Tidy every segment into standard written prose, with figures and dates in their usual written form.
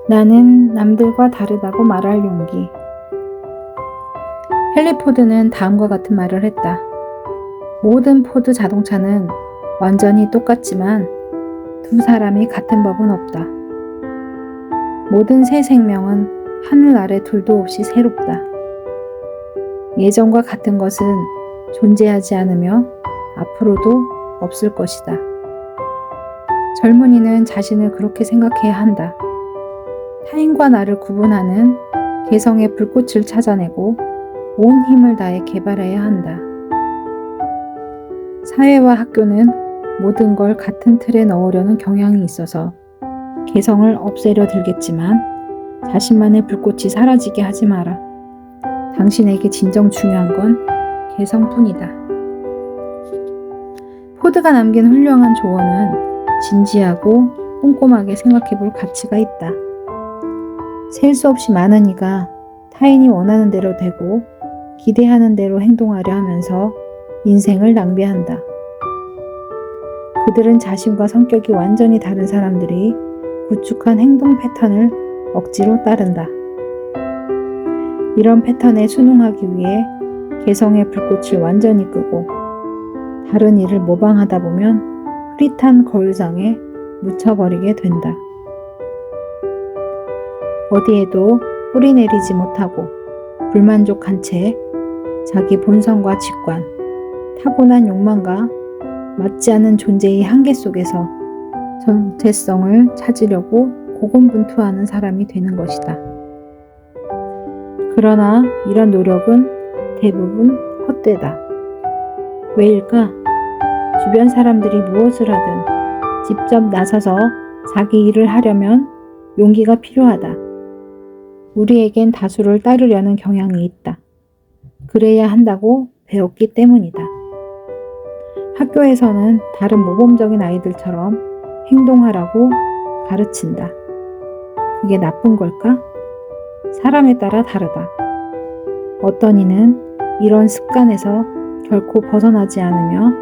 나는 남들과 다르다고 말할 용기. 헨리 포드는 다음과 같은 말을 했다. 모든 포드 자동차는 완전히 똑같지만 두 사람이 같은 법은 없다. 모든 새 생명은 하늘 아래 둘도 없이 새롭다. 예전과 같은 것은 존재하지 않으며 앞으로도 없을 것이다. 젊은이는 자신을 그렇게 생각해야 한다. 타인과 나를 구분하는 개성의 불꽃을 찾아내고 온 힘을 다해 개발해야 한다. 사회와 학교는 모든 걸 같은 틀에 넣으려는 경향이 있어서 개성을 없애려 들겠지만 자신만의 불꽃이 사라지게 하지 마라. 당신에게 진정 중요한 건 개성뿐이다. 포드가 남긴 훌륭한 조언은 진지하고 꼼꼼하게 생각해 볼 가치가 있다. 셀 수 없이 많은 이가 타인이 원하는 대로 되고 기대하는 대로 행동하려 하면서 인생을 낭비한다. 그들은 자신과 성격이 완전히 다른 사람들이 구축한 행동 패턴을 억지로 따른다. 이런 패턴에 순응하기 위해 개성의 불꽃을 완전히 끄고 다른 일을 모방하다 보면 흐릿한 거울상에 묻혀버리게 된다. 어디에도 뿌리 내리지 못하고 불만족한 채 자기 본성과 직관, 타고난 욕망과 맞지 않는 존재의 한계 속에서 정체성을 찾으려고 고군분투하는 사람이 되는 것이다. 그러나 이런 노력은 대부분 헛되다. 왜일까? 주변 사람들이 무엇을 하든 직접 나서서 자기 일을 하려면 용기가 필요하다. 우리에겐 다수를 따르려는 경향이 있다. 그래야 한다고 배웠기 때문이다. 학교에서는 다른 모범적인 아이들처럼 행동하라고 가르친다. 그게 나쁜 걸까? 사람에 따라 다르다. 어떤 이는 이런 습관에서 결코 벗어나지 않으며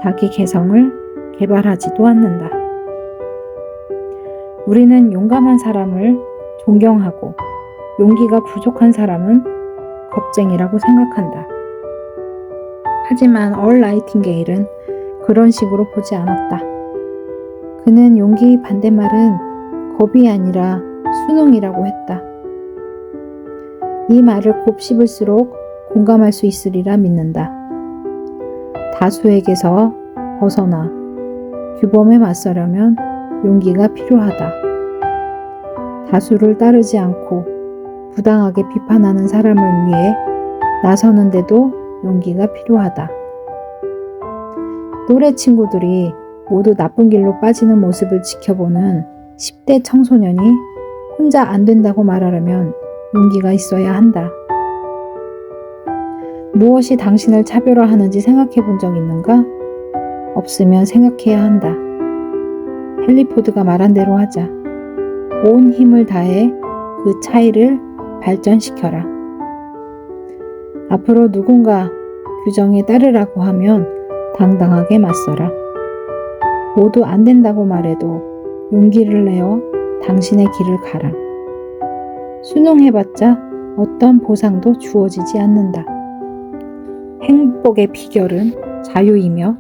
자기 개성을 개발하지도 않는다. 우리는 용감한 사람을 존경하고 용기가 부족한 사람은 겁쟁이라고 생각한다. 하지만 얼 나이팅게일은 그런 식으로 보지 않았다. 그는 용기의 반대말은 겁이 아니라 순응이라고 했다. 이 말을 곱씹을수록 공감할 수 있으리라 믿는다. 다수에게서 벗어나 규범에 맞서려면 용기가 필요하다. 다수를 따르지 않고 부당하게 비판하는 사람을 위해 나서는데도 용기가 필요하다. 또래 친구들이 모두 나쁜 길로 빠지는 모습을 지켜보는 10대 청소년이 혼자 안 된다고 말하려면 용기가 있어야 한다. 무엇이 당신을 차별화하는지 생각해 본 적 있는가? 없으면 생각해야 한다. 헨리 포드가 말한 대로 하자. 온 힘을 다해 그 차이를 발전시켜라. 앞으로 누군가 규정에 따르라고 하면 당당하게 맞서라. 모두 안 된다고 말해도 용기를 내어 당신의 길을 가라. 순응해봤자 어떤 보상도 주어지지 않는다. 행복의 비결은 자유이며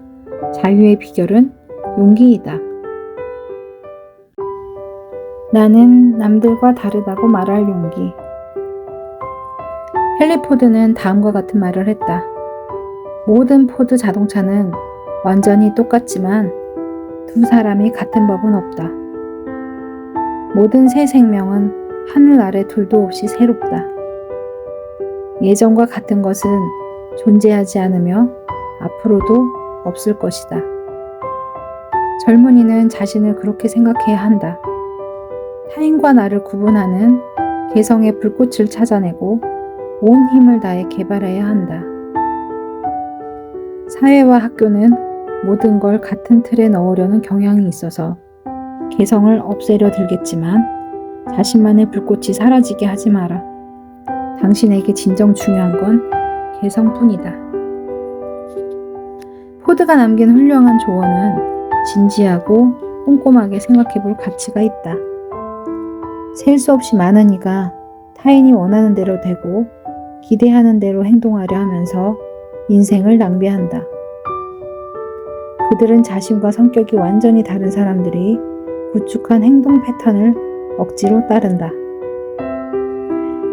자유의 비결은 용기이다. 나는 남들과 다르다고 말할 용기. 헨리 포드는 다음과 같은 말을 했다. 모든 포드 자동차는 완전히 똑같지만 두 사람이 같은 법은 없다. 모든 새 생명은 하늘 아래 둘도 없이 새롭다. 예전과 같은 것은 존재하지 않으며 앞으로도 없을 것이다. 젊은이는 자신을 그렇게 생각해야 한다. 타인과 나를 구분하는 개성의 불꽃을 찾아내고 온 힘을 다해 개발해야 한다. 사회와 학교는 모든 걸 같은 틀에 넣으려는 경향이 있어서 개성을 없애려 들겠지만 자신만의 불꽃이 사라지게 하지 마라. 당신에게 진정 중요한 건 개성뿐이다. 포드가 남긴 훌륭한 조언은 진지하고 꼼꼼하게 생각해 볼 가치가 있다. 셀 수 없이 많은 이가 타인이 원하는 대로 되고 기대하는 대로 행동하려 하면서 인생을 낭비한다. 그들은 자신과 성격이 완전히 다른 사람들이 구축한 행동 패턴을 억지로 따른다.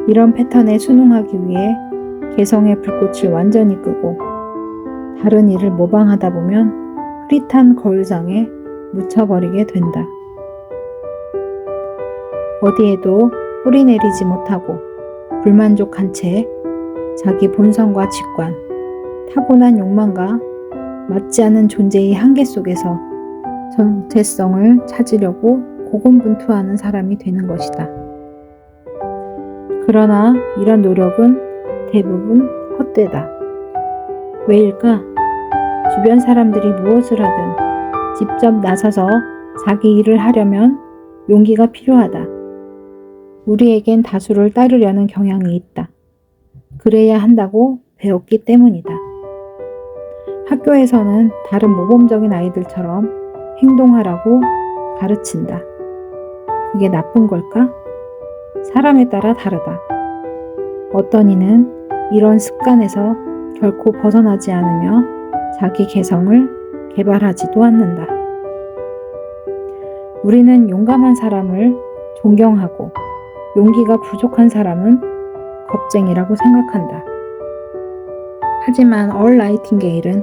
이런 패턴에 순응하기 위해 개성의 불꽃을 완전히 끄고 다른 일을 모방하다 보면 흐릿한 거울상에 묻혀버리게 된다. 어디에도 뿌리 내리지 못하고 불만족한 채 자기 본성과 직관, 타고난 욕망과 맞지 않은 존재의 한계 속에서 정체성을 찾으려고 고군분투하는 사람이 되는 것이다. 그러나 이런 노력은 대부분 헛되다. 왜일까? 주변 사람들이 무엇을 하든 직접 나서서 자기 일을 하려면 용기가 필요하다. 우리에겐 다수를 따르려는 경향이 있다. 그래야 한다고 배웠기 때문이다. 학교에서는 다른 모범적인 아이들처럼 행동하라고 가르친다. 그게 나쁜 걸까? 사람에 따라 다르다. 어떤 이는 이런 습관에서 결코 벗어나지 않으며 자기 개성을 개발하지도 않는다. 우리는 용감한 사람을 존경하고 용기가 부족한 사람은 겁쟁이라고 생각한다. 하지만 얼 나이팅게일은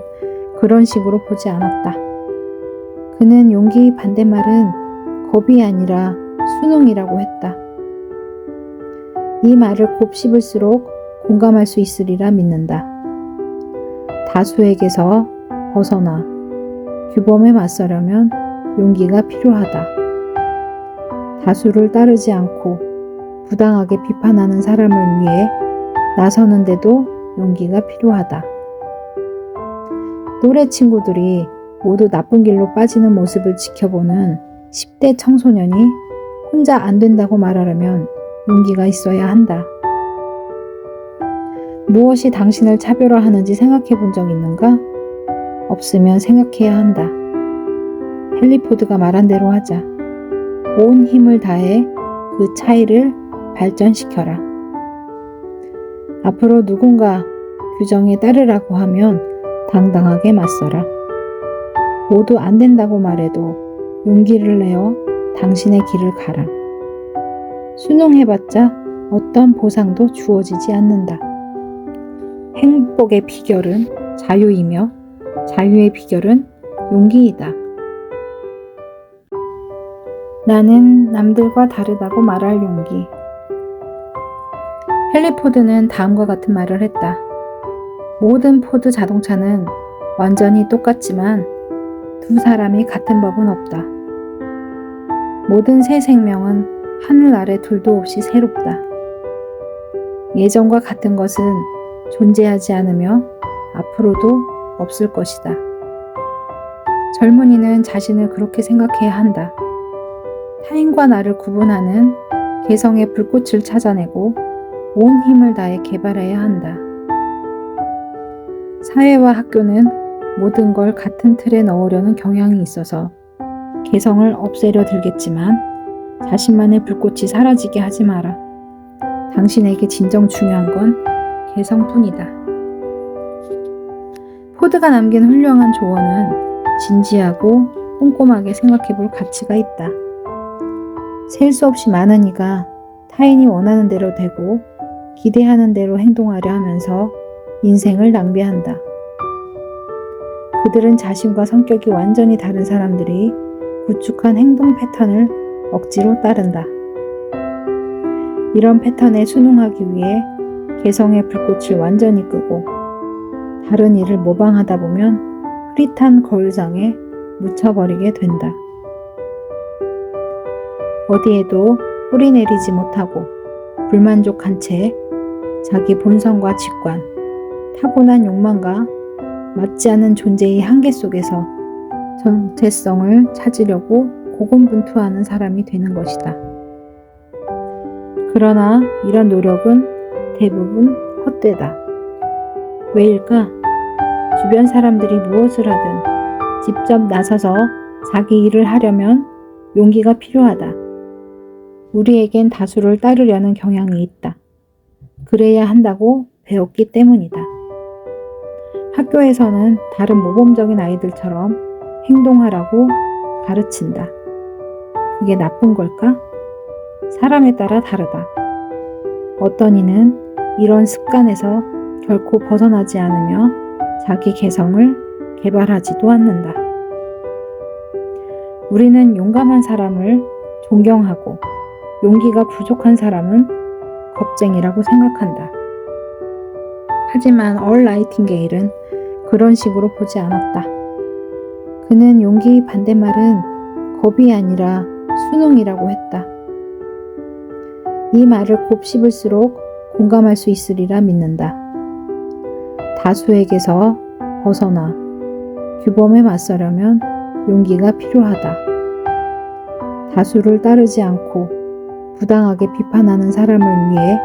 그런 식으로 보지 않았다. 그는 용기의 반대말은 겁이 아니라 순응이라고 했다. 이 말을 곱씹을수록 공감할 수 있으리라 믿는다. 다수에게서 벗어나 규범에 맞서려면 용기가 필요하다. 다수를 따르지 않고 부당하게 비판하는 사람을 위해 나서는데도 용기가 필요하다. 또래 친구들이 모두 나쁜 길로 빠지는 모습을 지켜보는 10대 청소년이 혼자 안 된다고 말하려면 용기가 있어야 한다. 무엇이 당신을 차별화하는지 생각해 본 적 있는가? 없으면 생각해야 한다. 헨리 포드가 말한 대로 하자. 온 힘을 다해 그 차이를 발전시켜라. 앞으로 누군가 규정에 따르라고 하면 당당하게 맞서라. 모두 안 된다고 말해도 용기를 내어 당신의 길을 가라. 순응해봤자 어떤 보상도 주어지지 않는다. 행복의 비결은 자유이며 자유의 비결은 용기이다. 나는 남들과 다르다고 말할 용기. 헨리 포드는 다음과 같은 말을 했다. 모든 포드 자동차는 완전히 똑같지만 두 사람이 같은 법은 없다. 모든 새 생명은 하늘 아래 둘도 없이 새롭다. 예전과 같은 것은 존재하지 않으며 앞으로도 없을 것이다. 젊은이는 자신을 그렇게 생각해야 한다. 타인과 나를 구분하는 개성의 불꽃을 찾아내고 온 힘을 다해 개발해야 한다. 사회와 학교는 모든 걸 같은 틀에 넣으려는 경향이 있어서 개성을 없애려 들겠지만 자신만의 불꽃이 사라지게 하지 마라. 당신에게 진정 중요한 건 개성뿐이다. 포드가 남긴 훌륭한 조언은 진지하고 꼼꼼하게 생각해 볼 가치가 있다. 셀 수 없이 많은 이가 타인이 원하는 대로 되고 기대하는 대로 행동하려 하면서 인생을 낭비한다. 그들은 자신과 성격이 완전히 다른 사람들이 구축한 행동 패턴을 억지로 따른다. 이런 패턴에 순응하기 위해 개성의 불꽃을 완전히 끄고 다른 일을 모방하다 보면 흐릿한 거울상에 묻혀버리게 된다. 어디에도 뿌리 내리지 못하고 불만족한 채 자기 본성과 직관, 타고난 욕망과 맞지 않은 존재의 한계 속에서 정체성을 찾으려고 고군분투하는 사람이 되는 것이다. 그러나 이런 노력은 대부분 헛되다. 왜일까? 주변 사람들이 무엇을 하든 직접 나서서 자기 일을 하려면 용기가 필요하다. 우리에겐 다수를 따르려는 경향이 있다. 그래야 한다고 배웠기 때문이다. 학교에서는 다른 모범적인 아이들처럼 행동하라고 가르친다. 그게 나쁜 걸까? 사람에 따라 다르다. 어떤 이는 이런 습관에서 결코 벗어나지 않으며 자기 개성을 개발하지도 않는다. 우리는 용감한 사람을 존경하고 용기가 부족한 사람은 겁쟁이라고 생각한다. 하지만 얼 나이팅게일은 그런 식으로 보지 않았다. 그는 용기 반대말은 겁이 아니라 순응이라고 했다. 이 말을 곱씹을수록 공감할 수 있으리라 믿는다. 다수에게서 벗어나 규범에 맞서려면 용기가 필요하다. 다수를 따르지 않고 부당하게 비판하는 사람을 위해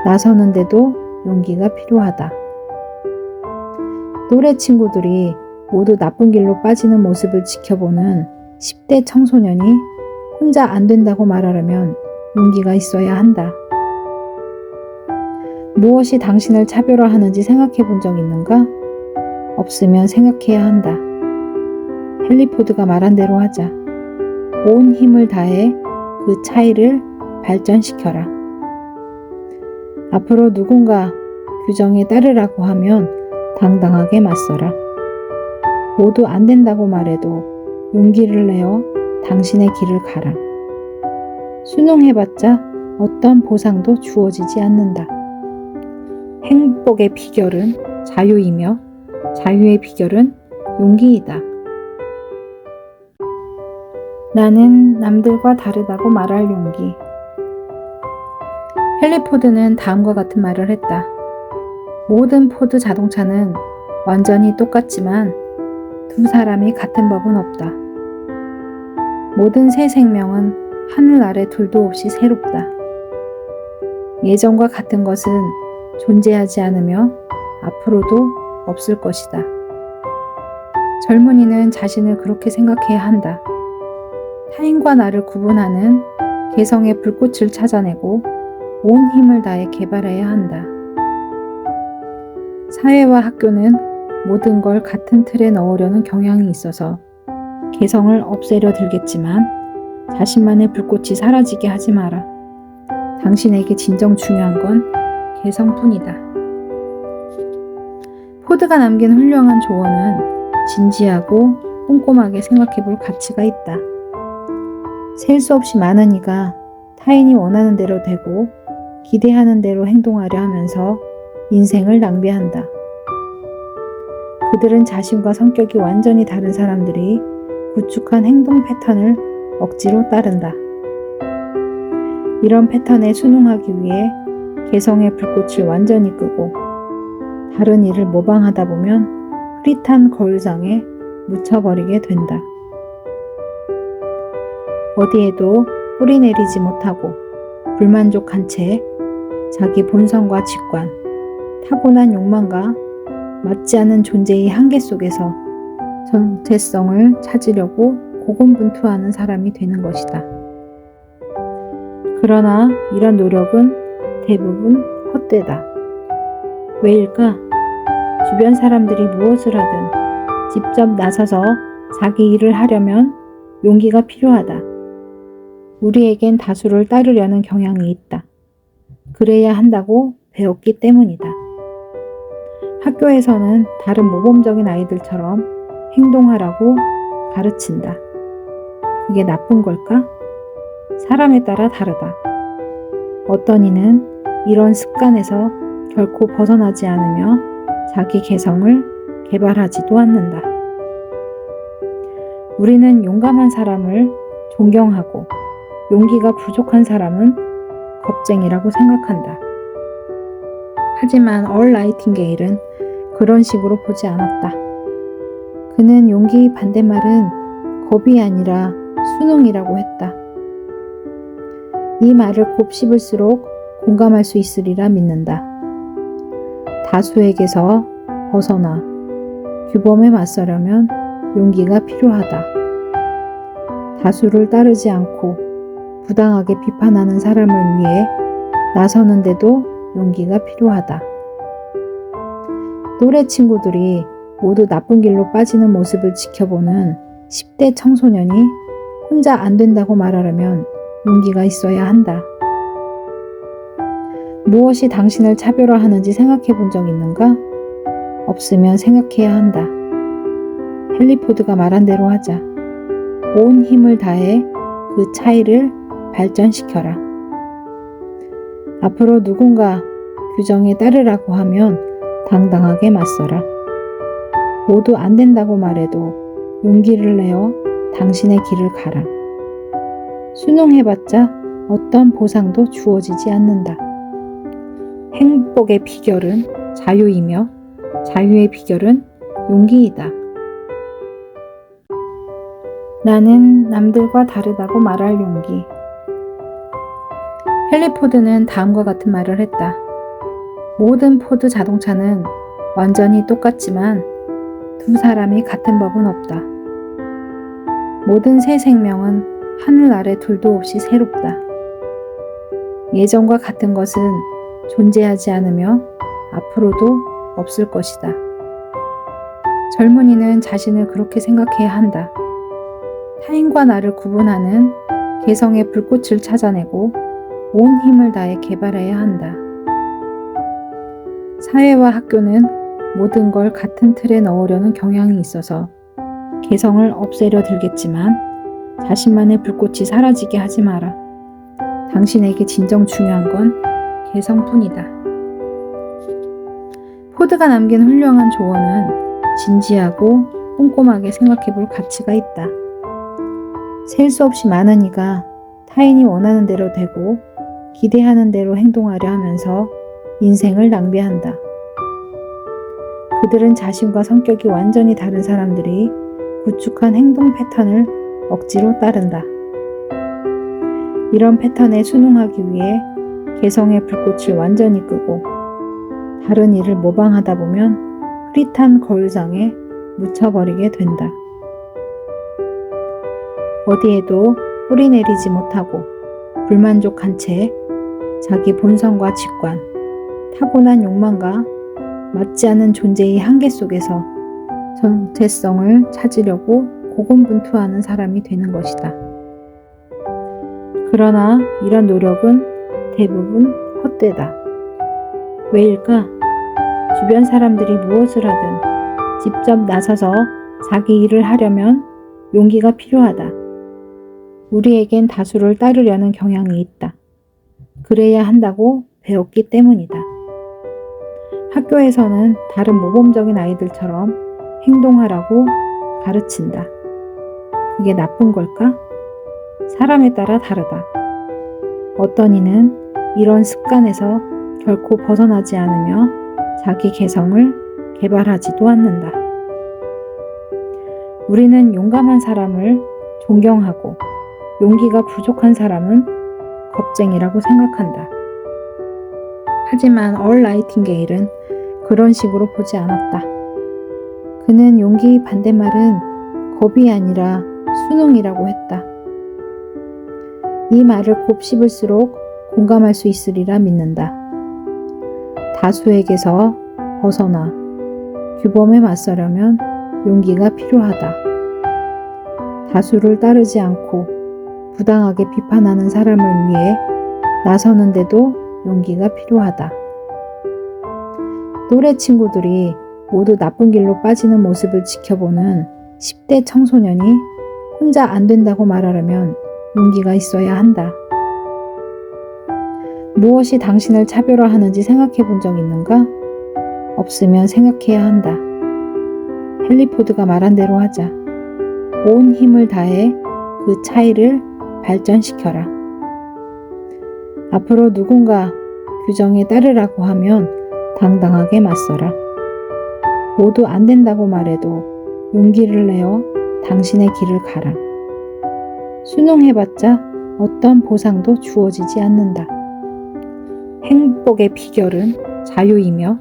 나서는데도 용기가 필요하다. 또래 친구들이 모두 나쁜 길로 빠지는 모습을 지켜보는 10대 청소년이 혼자 안 된다고 말하려면 용기가 있어야 한다. 무엇이 당신을 차별화하는지 생각해 본 적 있는가? 없으면 생각해야 한다. 헨리 포드가 말한 대로 하자. 온 힘을 다해 그 차이를 발전시켜라. 앞으로 누군가 규정에 따르라고 하면 당당하게 맞서라. 모두 안 된다고 말해도 용기를 내어 당신의 길을 가라. 순응해봤자 어떤 보상도 주어지지 않는다. 행복의 비결은 자유이며 자유의 비결은 용기이다. 나는 남들과 다르다고 말할 용기. 헨리 포드는 다음과 같은 말을 했다. 모든 포드 자동차는 완전히 똑같지만 두 사람이 같은 법은 없다. 모든 새 생명은 하늘 아래 둘도 없이 새롭다. 예전과 같은 것은 존재하지 않으며 앞으로도 없을 것이다. 젊은이는 자신을 그렇게 생각해야 한다. 타인과 나를 구분하는 개성의 불꽃을 찾아내고 온 힘을 다해 개발해야 한다. 사회와 학교는 모든 걸 같은 틀에 넣으려는 경향이 있어서 개성을 없애려 들겠지만 자신만의 불꽃이 사라지게 하지 마라. 당신에게 진정 중요한 건 개성뿐이다. 포드가 남긴 훌륭한 조언은 진지하고 꼼꼼하게 생각해 볼 가치가 있다. 셀 수 없이 많은 이가 타인이 원하는 대로 되고 기대하는 대로 행동하려 하면서 인생을 낭비한다. 그들은 자신과 성격이 완전히 다른 사람들이 구축한 행동 패턴을 억지로 따른다. 이런 패턴에 순응하기 위해 개성의 불꽃을 완전히 끄고 다른 일을 모방하다 보면 흐릿한 거울상에 묻혀버리게 된다. 어디에도 뿌리 내리지 못하고 불만족한 채 자기 본성과 직관, 타고난 욕망과 맞지 않는 존재의 한계 속에서 정체성을 찾으려고 고군분투하는 사람이 되는 것이다. 그러나 이런 노력은 대부분 헛되다. 왜일까? 주변 사람들이 무엇을 하든 직접 나서서 자기 일을 하려면 용기가 필요하다. 우리에겐 다수를 따르려는 경향이 있다. 그래야 한다고 배웠기 때문이다. 학교에서는 다른 모범적인 아이들처럼 행동하라고 가르친다. 그게 나쁜 걸까? 사람에 따라 다르다. 어떤 이는 이런 습관에서 결코 벗어나지 않으며 자기 개성을 개발하지도 않는다. 우리는 용감한 사람을 존경하고 용기가 부족한 사람은 겁쟁이라고 생각한다. 하지만 얼 나이팅게일은 그런 식으로 보지 않았다. 그는 용기 반대말은 겁이 아니라 순응이라고 했다. 이 말을 곱씹을수록 공감할 수 있으리라 믿는다. 다수에게서 벗어나 규범에 맞서려면 용기가 필요하다. 다수를 따르지 않고 부당하게 비판하는 사람을 위해 나서는데도 용기가 필요하다. 또래 친구들이 모두 나쁜 길로 빠지는 모습을 지켜보는 10대 청소년이 혼자 안 된다고 말하려면 용기가 있어야 한다. 무엇이 당신을 차별화하는지 생각해 본 적 있는가? 없으면 생각해야 한다. 헨리 포드가 말한 대로 하자. 온 힘을 다해 그 차이를 발전시켜라. 앞으로 누군가 규정에 따르라고 하면 당당하게 맞서라. 모두 안 된다고 말해도 용기를 내어 당신의 길을 가라. 순응해봤자 어떤 보상도 주어지지 않는다. 행복의 비결은 자유이며 자유의 비결은 용기이다. 나는 남들과 다르다고 말할 용기. 헨리 포드는 다음과 같은 말을 했다. 모든 포드 자동차는 완전히 똑같지만 두 사람이 같은 법은 없다. 모든 새 생명은 하늘 아래 둘도 없이 새롭다. 예전과 같은 것은 존재하지 않으며 앞으로도 없을 것이다. 젊은이는 자신을 그렇게 생각해야 한다. 타인과 나를 구분하는 개성의 불꽃을 찾아내고 온 힘을 다해 개발해야 한다. 사회와 학교는 모든 걸 같은 틀에 넣으려는 경향이 있어서 개성을 없애려 들겠지만 자신만의 불꽃이 사라지게 하지 마라. 당신에게 진정 중요한 건 개성뿐이다. 포드가 남긴 훌륭한 조언은 진지하고 꼼꼼하게 생각해 볼 가치가 있다. 셀 수 없이 많은 이가 타인이 원하는 대로 되고 기대하는 대로 행동하려 하면서 인생을 낭비한다. 그들은 자신과 성격이 완전히 다른 사람들이 구축한 행동 패턴을 억지로 따른다. 이런 패턴에 순응하기 위해 개성의 불꽃을 완전히 끄고 다른 일을 모방하다 보면 흐릿한 거울상에 묻혀버리게 된다. 어디에도 뿌리 내리지 못하고 불만족한 채 자기 본성과 직관, 타고난 욕망과 맞지 않는 존재의 한계 속에서 정체성을 찾으려고 고군분투하는 사람이 되는 것이다. 그러나 이런 노력은 대부분 헛되다. 왜일까? 주변 사람들이 무엇을 하든 직접 나서서 자기 일을 하려면 용기가 필요하다. 우리에겐 다수를 따르려는 경향이 있다. 그래야 한다고 배웠기 때문이다. 학교에서는 다른 모범적인 아이들처럼 행동하라고 가르친다. 그게 나쁜 걸까? 사람에 따라 다르다. 어떤 이는 이런 습관에서 결코 벗어나지 않으며 자기 개성을 개발하지도 않는다. 우리는 용감한 사람을 존경하고 용기가 부족한 사람은 겁쟁이라고 생각한다. 하지만 얼 나이팅게일은 그런 식으로 보지 않았다. 그는 용기의 반대말은 겁이 아니라 순응이라고 했다. 이 말을 곱씹을수록 공감할 수 있으리라 믿는다. 다수에게서 벗어나 규범에 맞서려면 용기가 필요하다. 다수를 따르지 않고 부당하게 비판하는 사람을 위해 나서는데도 용기가 필요하다. 또래 친구들이 모두 나쁜 길로 빠지는 모습을 지켜보는 10대 청소년이 혼자 안 된다고 말하려면 용기가 있어야 한다. 무엇이 당신을 차별화하는지 생각해 본 적 있는가? 없으면 생각해야 한다. 헨리 포드가 말한 대로 하자. 온 힘을 다해 그 차이를 발전시켜라. 앞으로 누군가 규정에 따르라고 하면 당당하게 맞서라. 모두 안 된다고 말해도 용기를 내어 당신의 길을 가라. 순응해봤자 어떤 보상도 주어지지 않는다. 행복의 비결은 자유이며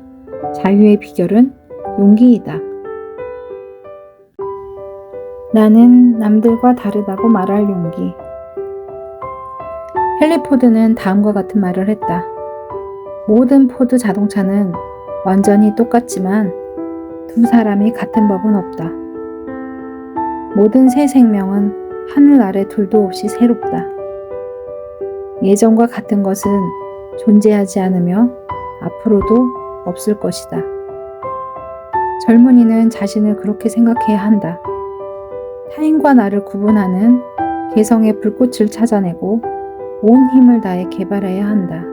자유의 비결은 용기이다. 나는 남들과 다르다고 말할 용기. 헨리 포드는 다음과 같은 말을 했다. 모든 포드 자동차는 완전히 똑같지만 두 사람이 같은 법은 없다. 모든 새 생명은 하늘 아래 둘도 없이 새롭다. 예전과 같은 것은 존재하지 않으며 앞으로도 없을 것이다. 젊은이는 자신을 그렇게 생각해야 한다. 타인과 나를 구분하는 개성의 불꽃을 찾아내고 온 힘을 다해 개발해야 한다.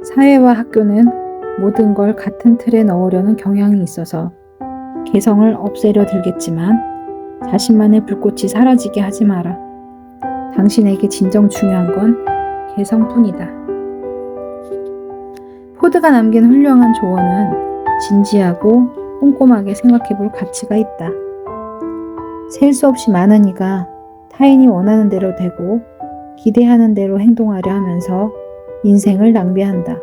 사회와 학교는 모든 걸 같은 틀에 넣으려는 경향이 있어서 개성을 없애려 들겠지만 자신만의 불꽃이 사라지게 하지 마라. 당신에게 진정 중요한 건 개성뿐이다. 포드가 남긴 훌륭한 조언은 진지하고 꼼꼼하게 생각해 볼 가치가 있다. 셀 수 없이 많은 이가 타인이 원하는 대로 되고 기대하는 대로 행동하려 하면서 인생을 낭비한다.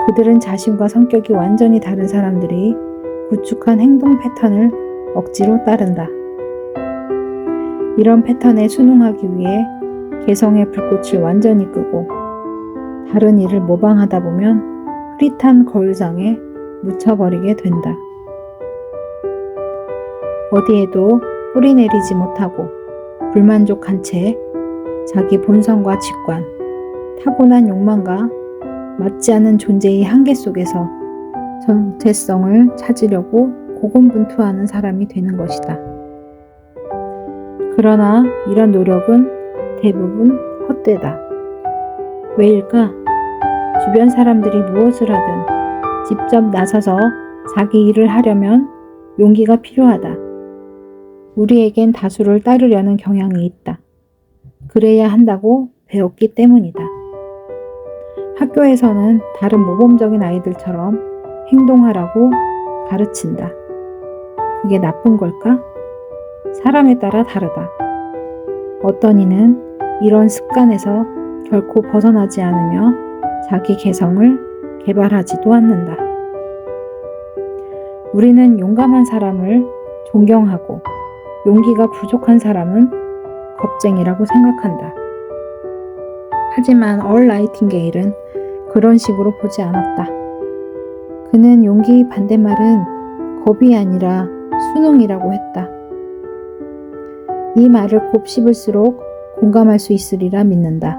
그들은 자신과 성격이 완전히 다른 사람들이 구축한 행동 패턴을 억지로 따른다. 이런 패턴에 순응하기 위해 개성의 불꽃을 완전히 끄고 다른 일을 모방하다 보면 흐릿한 거울상에 묻혀버리게 된다. 어디에도 뿌리 내리지 못하고 불만족한 채 자기 본성과 직관, 타고난 욕망과 맞지 않는 존재의 한계 속에서 정체성을 찾으려고 고군분투하는 사람이 되는 것이다. 그러나 이런 노력은 대부분 헛되다. 왜일까? 주변 사람들이 무엇을 하든 직접 나서서 자기 일을 하려면 용기가 필요하다. 우리에겐 다수를 따르려는 경향이 있다. 그래야 한다고 배웠기 때문이다. 학교에서는 다른 모범적인 아이들처럼 행동하라고 가르친다. 그게 나쁜 걸까? 사람에 따라 다르다. 어떤 이는 이런 습관에서 결코 벗어나지 않으며 자기 개성을 개발하지도 않는다. 우리는 용감한 사람을 존경하고 용기가 부족한 사람은 겁쟁이라고 생각한다. 하지만 얼 나이팅게일은 그런 식으로 보지 않았다. 그는 용기의 반대말은 겁이 아니라 순응이라고 했다. 이 말을 곱씹을수록 공감할 수 있으리라 믿는다.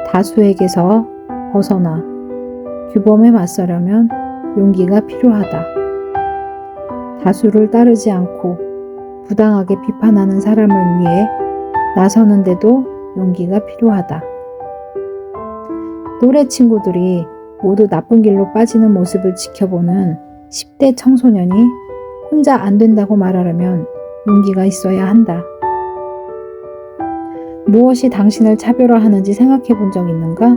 다수에게서 벗어나 규범에 맞서려면 용기가 필요하다. 다수를 따르지 않고 부당하게 비판하는 사람을 위해 나서는데도 용기가 필요하다. 또래 친구들이 모두 나쁜 길로 빠지는 모습을 지켜보는 10대 청소년이 혼자 안 된다고 말하려면 용기가 있어야 한다. 무엇이 당신을 차별화하는지 생각해 본 적 있는가?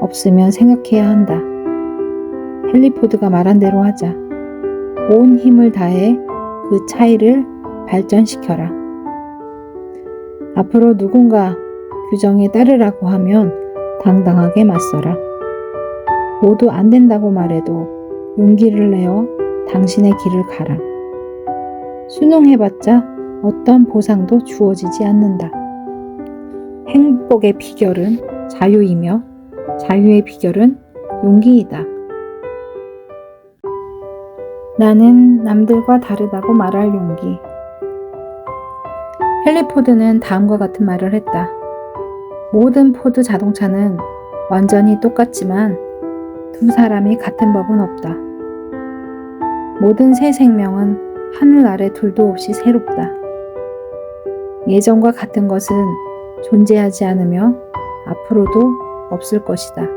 없으면 생각해야 한다. 헨리 포드가 말한 대로 하자. 온 힘을 다해 그 차이를 발전시켜라. 앞으로 누군가 규정에 따르라고 하면 당당하게 맞서라. 모두 안 된다고 말해도 용기를 내어 당신의 길을 가라. 순응해봤자 어떤 보상도 주어지지 않는다. 행복의 비결은 자유이며 자유의 비결은 용기이다. 나는 남들과 다르다고 말할 용기. 헨리 포드는 다음과 같은 말을 했다. 모든 포드 자동차는 완전히 똑같지만 두 사람이 같은 법은 없다. 모든 새 생명은 하늘 아래 둘도 없이 새롭다. 예전과 같은 것은 존재하지 않으며 앞으로도 없을 것이다.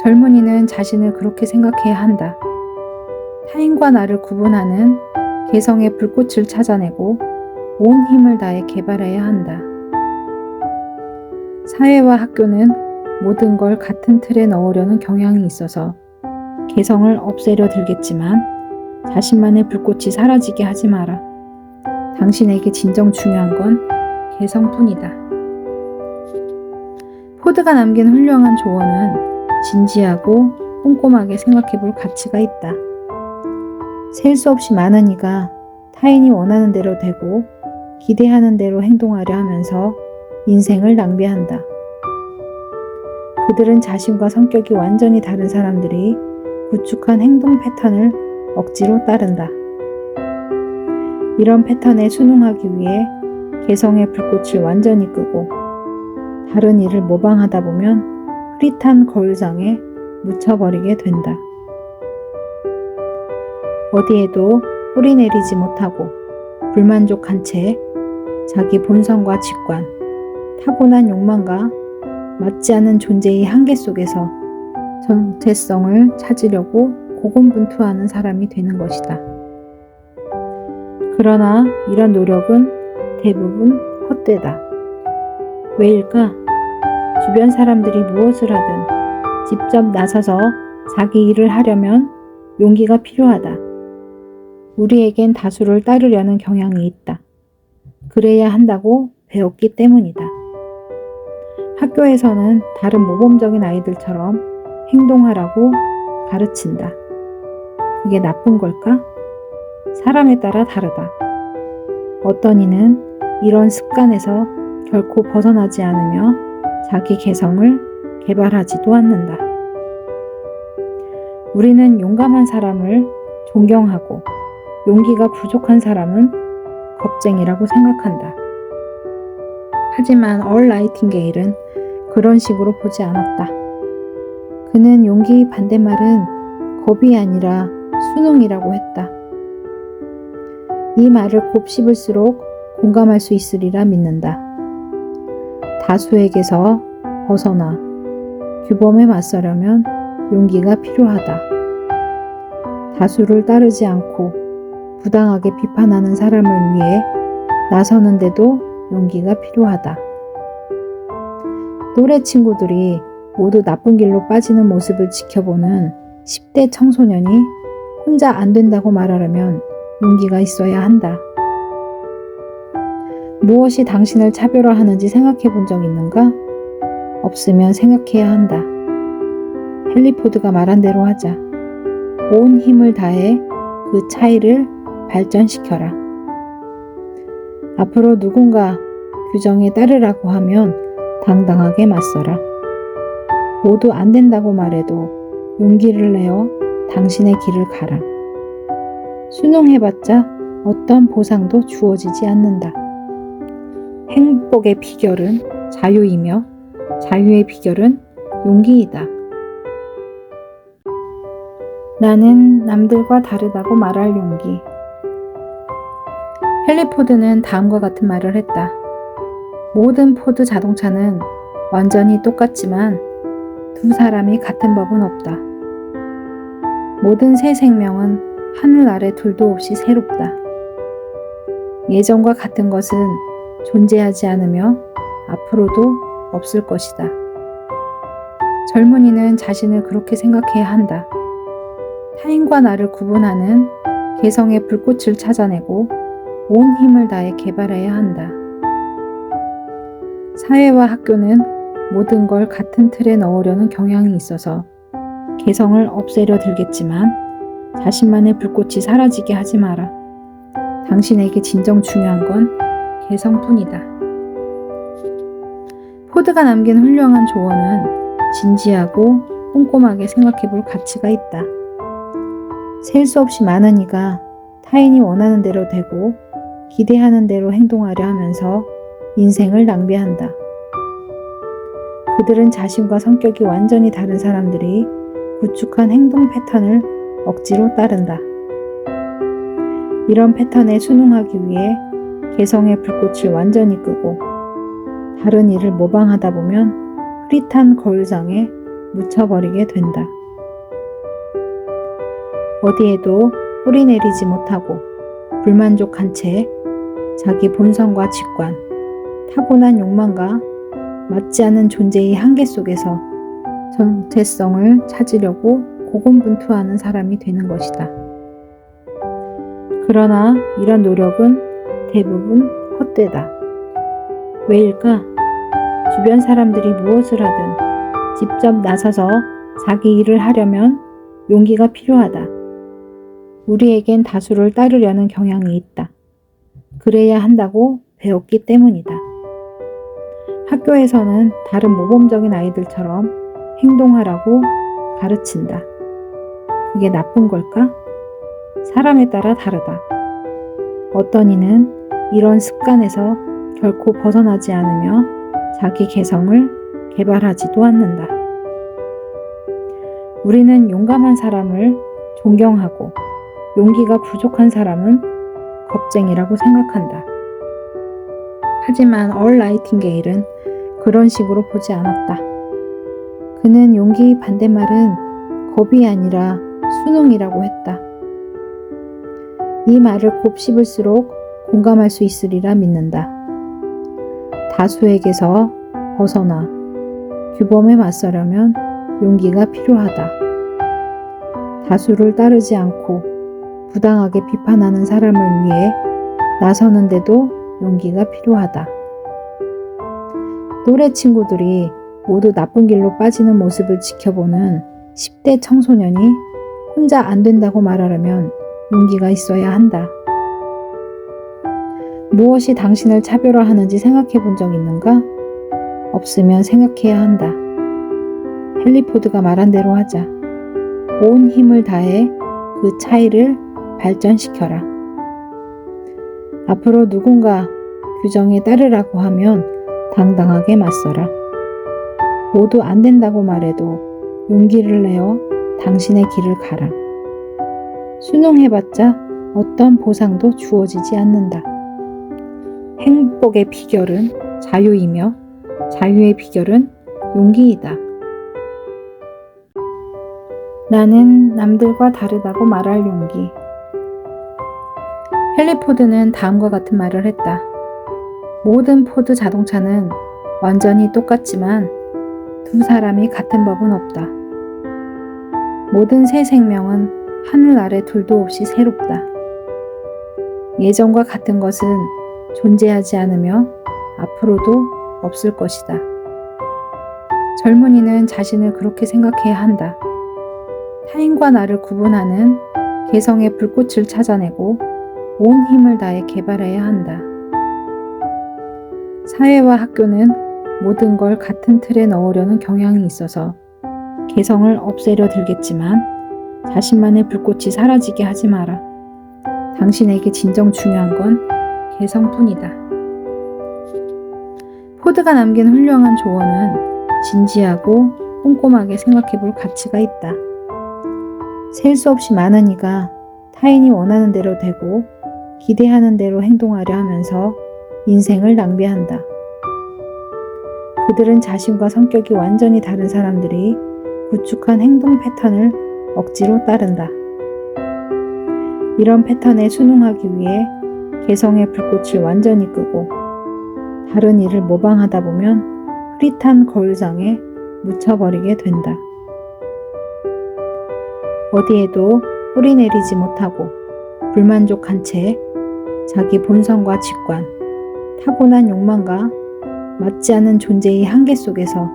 젊은이는 자신을 그렇게 생각해야 한다. 타인과 나를 구분하는 개성의 불꽃을 찾아내고 온 힘을 다해 개발해야 한다. 사회와 학교는 모든 걸 같은 틀에 넣으려는 경향이 있어서 개성을 없애려 들겠지만 자신만의 불꽃이 사라지게 하지 마라. 당신에게 진정 중요한 건 개성뿐이다. 포드가 남긴 훌륭한 조언은 진지하고 꼼꼼하게 생각해 볼 가치가 있다. 셀 수 없이 많은 이가 타인이 원하는 대로 되고 기대하는 대로 행동하려 하면서 인생을 낭비한다. 그들은 자신과 성격이 완전히 다른 사람들이 구축한 행동 패턴을 억지로 따른다. 이런 패턴에 순응하기 위해 개성의 불꽃을 완전히 끄고 다른 일을 모방하다 보면 흐릿한 거울상에 묻혀버리게 된다. 어디에도 뿌리 내리지 못하고 불만족한 채 자기 본성과 직관, 타고난 욕망과 맞지 않는 존재의 한계 속에서 정체성을 찾으려고 고군분투하는 사람이 되는 것이다. 그러나 이런 노력은 대부분 헛되다. 왜일까? 주변 사람들이 무엇을 하든 직접 나서서 자기 일을 하려면 용기가 필요하다. 우리에겐 다수를 따르려는 경향이 있다. 그래야 한다고 배웠기 때문이다. 학교에서는 다른 모범적인 아이들처럼 행동하라고 가르친다. 그게 나쁜 걸까? 사람에 따라 다르다. 어떤 이는 이런 습관에서 결코 벗어나지 않으며 자기 개성을 개발하지도 않는다. 우리는 용감한 사람을 존경하고 용기가 부족한 사람은 겁쟁이라고 생각한다. 하지만 얼 나이팅게일은 그런 식으로 보지 않았다. 그는 용기의 반대말은 겁이 아니라 순응이라고 했다. 이 말을 곱씹을수록 공감할 수 있으리라 믿는다. 다수에게서 벗어나 규범에 맞서려면 용기가 필요하다. 다수를 따르지 않고 부당하게 비판하는 사람을 위해 나서는데도 용기가 필요하다. 또래 친구들이 모두 나쁜 길로 빠지는 모습을 지켜보는 10대 청소년이 혼자 안 된다고 말하려면 용기가 있어야 한다. 무엇이 당신을 차별화하는지 생각해 본 적 있는가? 없으면 생각해야 한다. 헨리 포드가 말한 대로 하자. 온 힘을 다해 그 차이를 발전시켜라. 앞으로 누군가 규정에 따르라고 하면 당당하게 맞서라. 모두 안 된다고 말해도 용기를 내어 당신의 길을 가라. 순응해봤자 어떤 보상도 주어지지 않는다. 행복의 비결은 자유이며 자유의 비결은 용기이다. 나는 남들과 다르다고 말할 용기. 헨리 포드는 다음과 같은 말을 했다. 모든 포드 자동차는 완전히 똑같지만 두 사람이 같은 법은 없다. 모든 새 생명은 하늘 아래 둘도 없이 새롭다. 예전과 같은 것은 존재하지 않으며 앞으로도 없을 것이다. 젊은이는 자신을 그렇게 생각해야 한다. 타인과 나를 구분하는 개성의 불꽃을 찾아내고 온 힘을 다해 개발해야 한다. 사회와 학교는 모든 걸 같은 틀에 넣으려는 경향이 있어서 개성을 없애려 들겠지만 자신만의 불꽃이 사라지게 하지 마라. 당신에게 진정 중요한 건 개성뿐이다. 포드가 남긴 훌륭한 조언은 진지하고 꼼꼼하게 생각해 볼 가치가 있다. 셀 수 없이 많은 이가 타인이 원하는 대로 되고 기대하는 대로 행동하려 하면서 인생을 낭비한다. 그들은 자신과 성격이 완전히 다른 사람들이 구축한 행동 패턴을 억지로 따른다. 이런 패턴에 순응하기 위해 개성의 불꽃을 완전히 끄고 다른 일을 모방하다 보면 흐릿한 거울상에 묻혀버리게 된다. 어디에도 뿌리 내리지 못하고 불만족한 채 자기 본성과 직관, 타고난 욕망과 맞지 않는 존재의 한계 속에서 정체성을 찾으려고 고군분투하는 사람이 되는 것이다. 그러나 이런 노력은 대부분 헛되다. 왜일까? 주변 사람들이 무엇을 하든 직접 나서서 자기 일을 하려면 용기가 필요하다. 우리에겐 다수를 따르려는 경향이 있다. 그래야 한다고 배웠기 때문이다. 학교에서는 다른 모범적인 아이들처럼 행동하라고 가르친다. 그게 나쁜 걸까? 사람에 따라 다르다. 어떤 이는 이런 습관에서 결코 벗어나지 않으며 자기 개성을 개발하지도 않는다. 우리는 용감한 사람을 존경하고 용기가 부족한 사람은 겁쟁이라고 생각한다. 하지만 얼 나이팅게일은 그런 식으로 보지 않았다. 그는 용기 반대말은 겁이 아니라 순응이라고 했다. 이 말을 곱씹을수록 공감할 수 있으리라 믿는다. 다수에게서 벗어나 규범에 맞서려면 용기가 필요하다. 다수를 따르지 않고 부당하게 비판하는 사람을 위해 나서는데도 용기가 필요하다. 또래 친구들이 모두 나쁜 길로 빠지는 모습을 지켜보는 10대 청소년이 혼자 안 된다고 말하려면 용기가 있어야 한다. 무엇이 당신을 차별화하는지 생각해 본 적 있는가? 없으면 생각해야 한다. 헨리 포드가 말한 대로 하자. 온 힘을 다해 그 차이를 발전시켜라. 앞으로 누군가 규정에 따르라고 하면 당당하게 맞서라. 모두 안 된다고 말해도 용기를 내어 당신의 길을 가라. 순응해봤자 어떤 보상도 주어지지 않는다. 행복의 비결은 자유이며 자유의 비결은 용기이다. 나는 남들과 다르다고 말할 용기. 헨리 포드는 다음과 같은 말을 했다. 모든 포드 자동차는 완전히 똑같지만 두 사람이 같은 법은 없다. 모든 새 생명은 하늘 아래 둘도 없이 새롭다. 예전과 같은 것은 존재하지 않으며 앞으로도 없을 것이다. 젊은이는 자신을 그렇게 생각해야 한다. 타인과 나를 구분하는 개성의 불꽃을 찾아내고 온 힘을 다해 개발해야 한다. 사회와 학교는 모든 걸 같은 틀에 넣으려는 경향이 있어서 개성을 없애려 들겠지만 자신만의 불꽃이 사라지게 하지 마라. 당신에게 진정 중요한 건 개성뿐이다. 포드가 남긴 훌륭한 조언은 진지하고 꼼꼼하게 생각해 볼 가치가 있다. 셀 수 없이 많은 이가 타인이 원하는 대로 되고 기대하는 대로 행동하려 하면서 인생을 낭비한다. 그들은 자신과 성격이 완전히 다른 사람들이 구축한 행동 패턴을 억지로 따른다. 이런 패턴에 순응하기 위해 개성의 불꽃을 완전히 끄고 다른 일을 모방하다 보면 흐릿한 거울상에 묻혀버리게 된다. 어디에도 뿌리 내리지 못하고 불만족한 채 자기 본성과 직관, 타고난 욕망과 맞지 않는 존재의 한계 속에서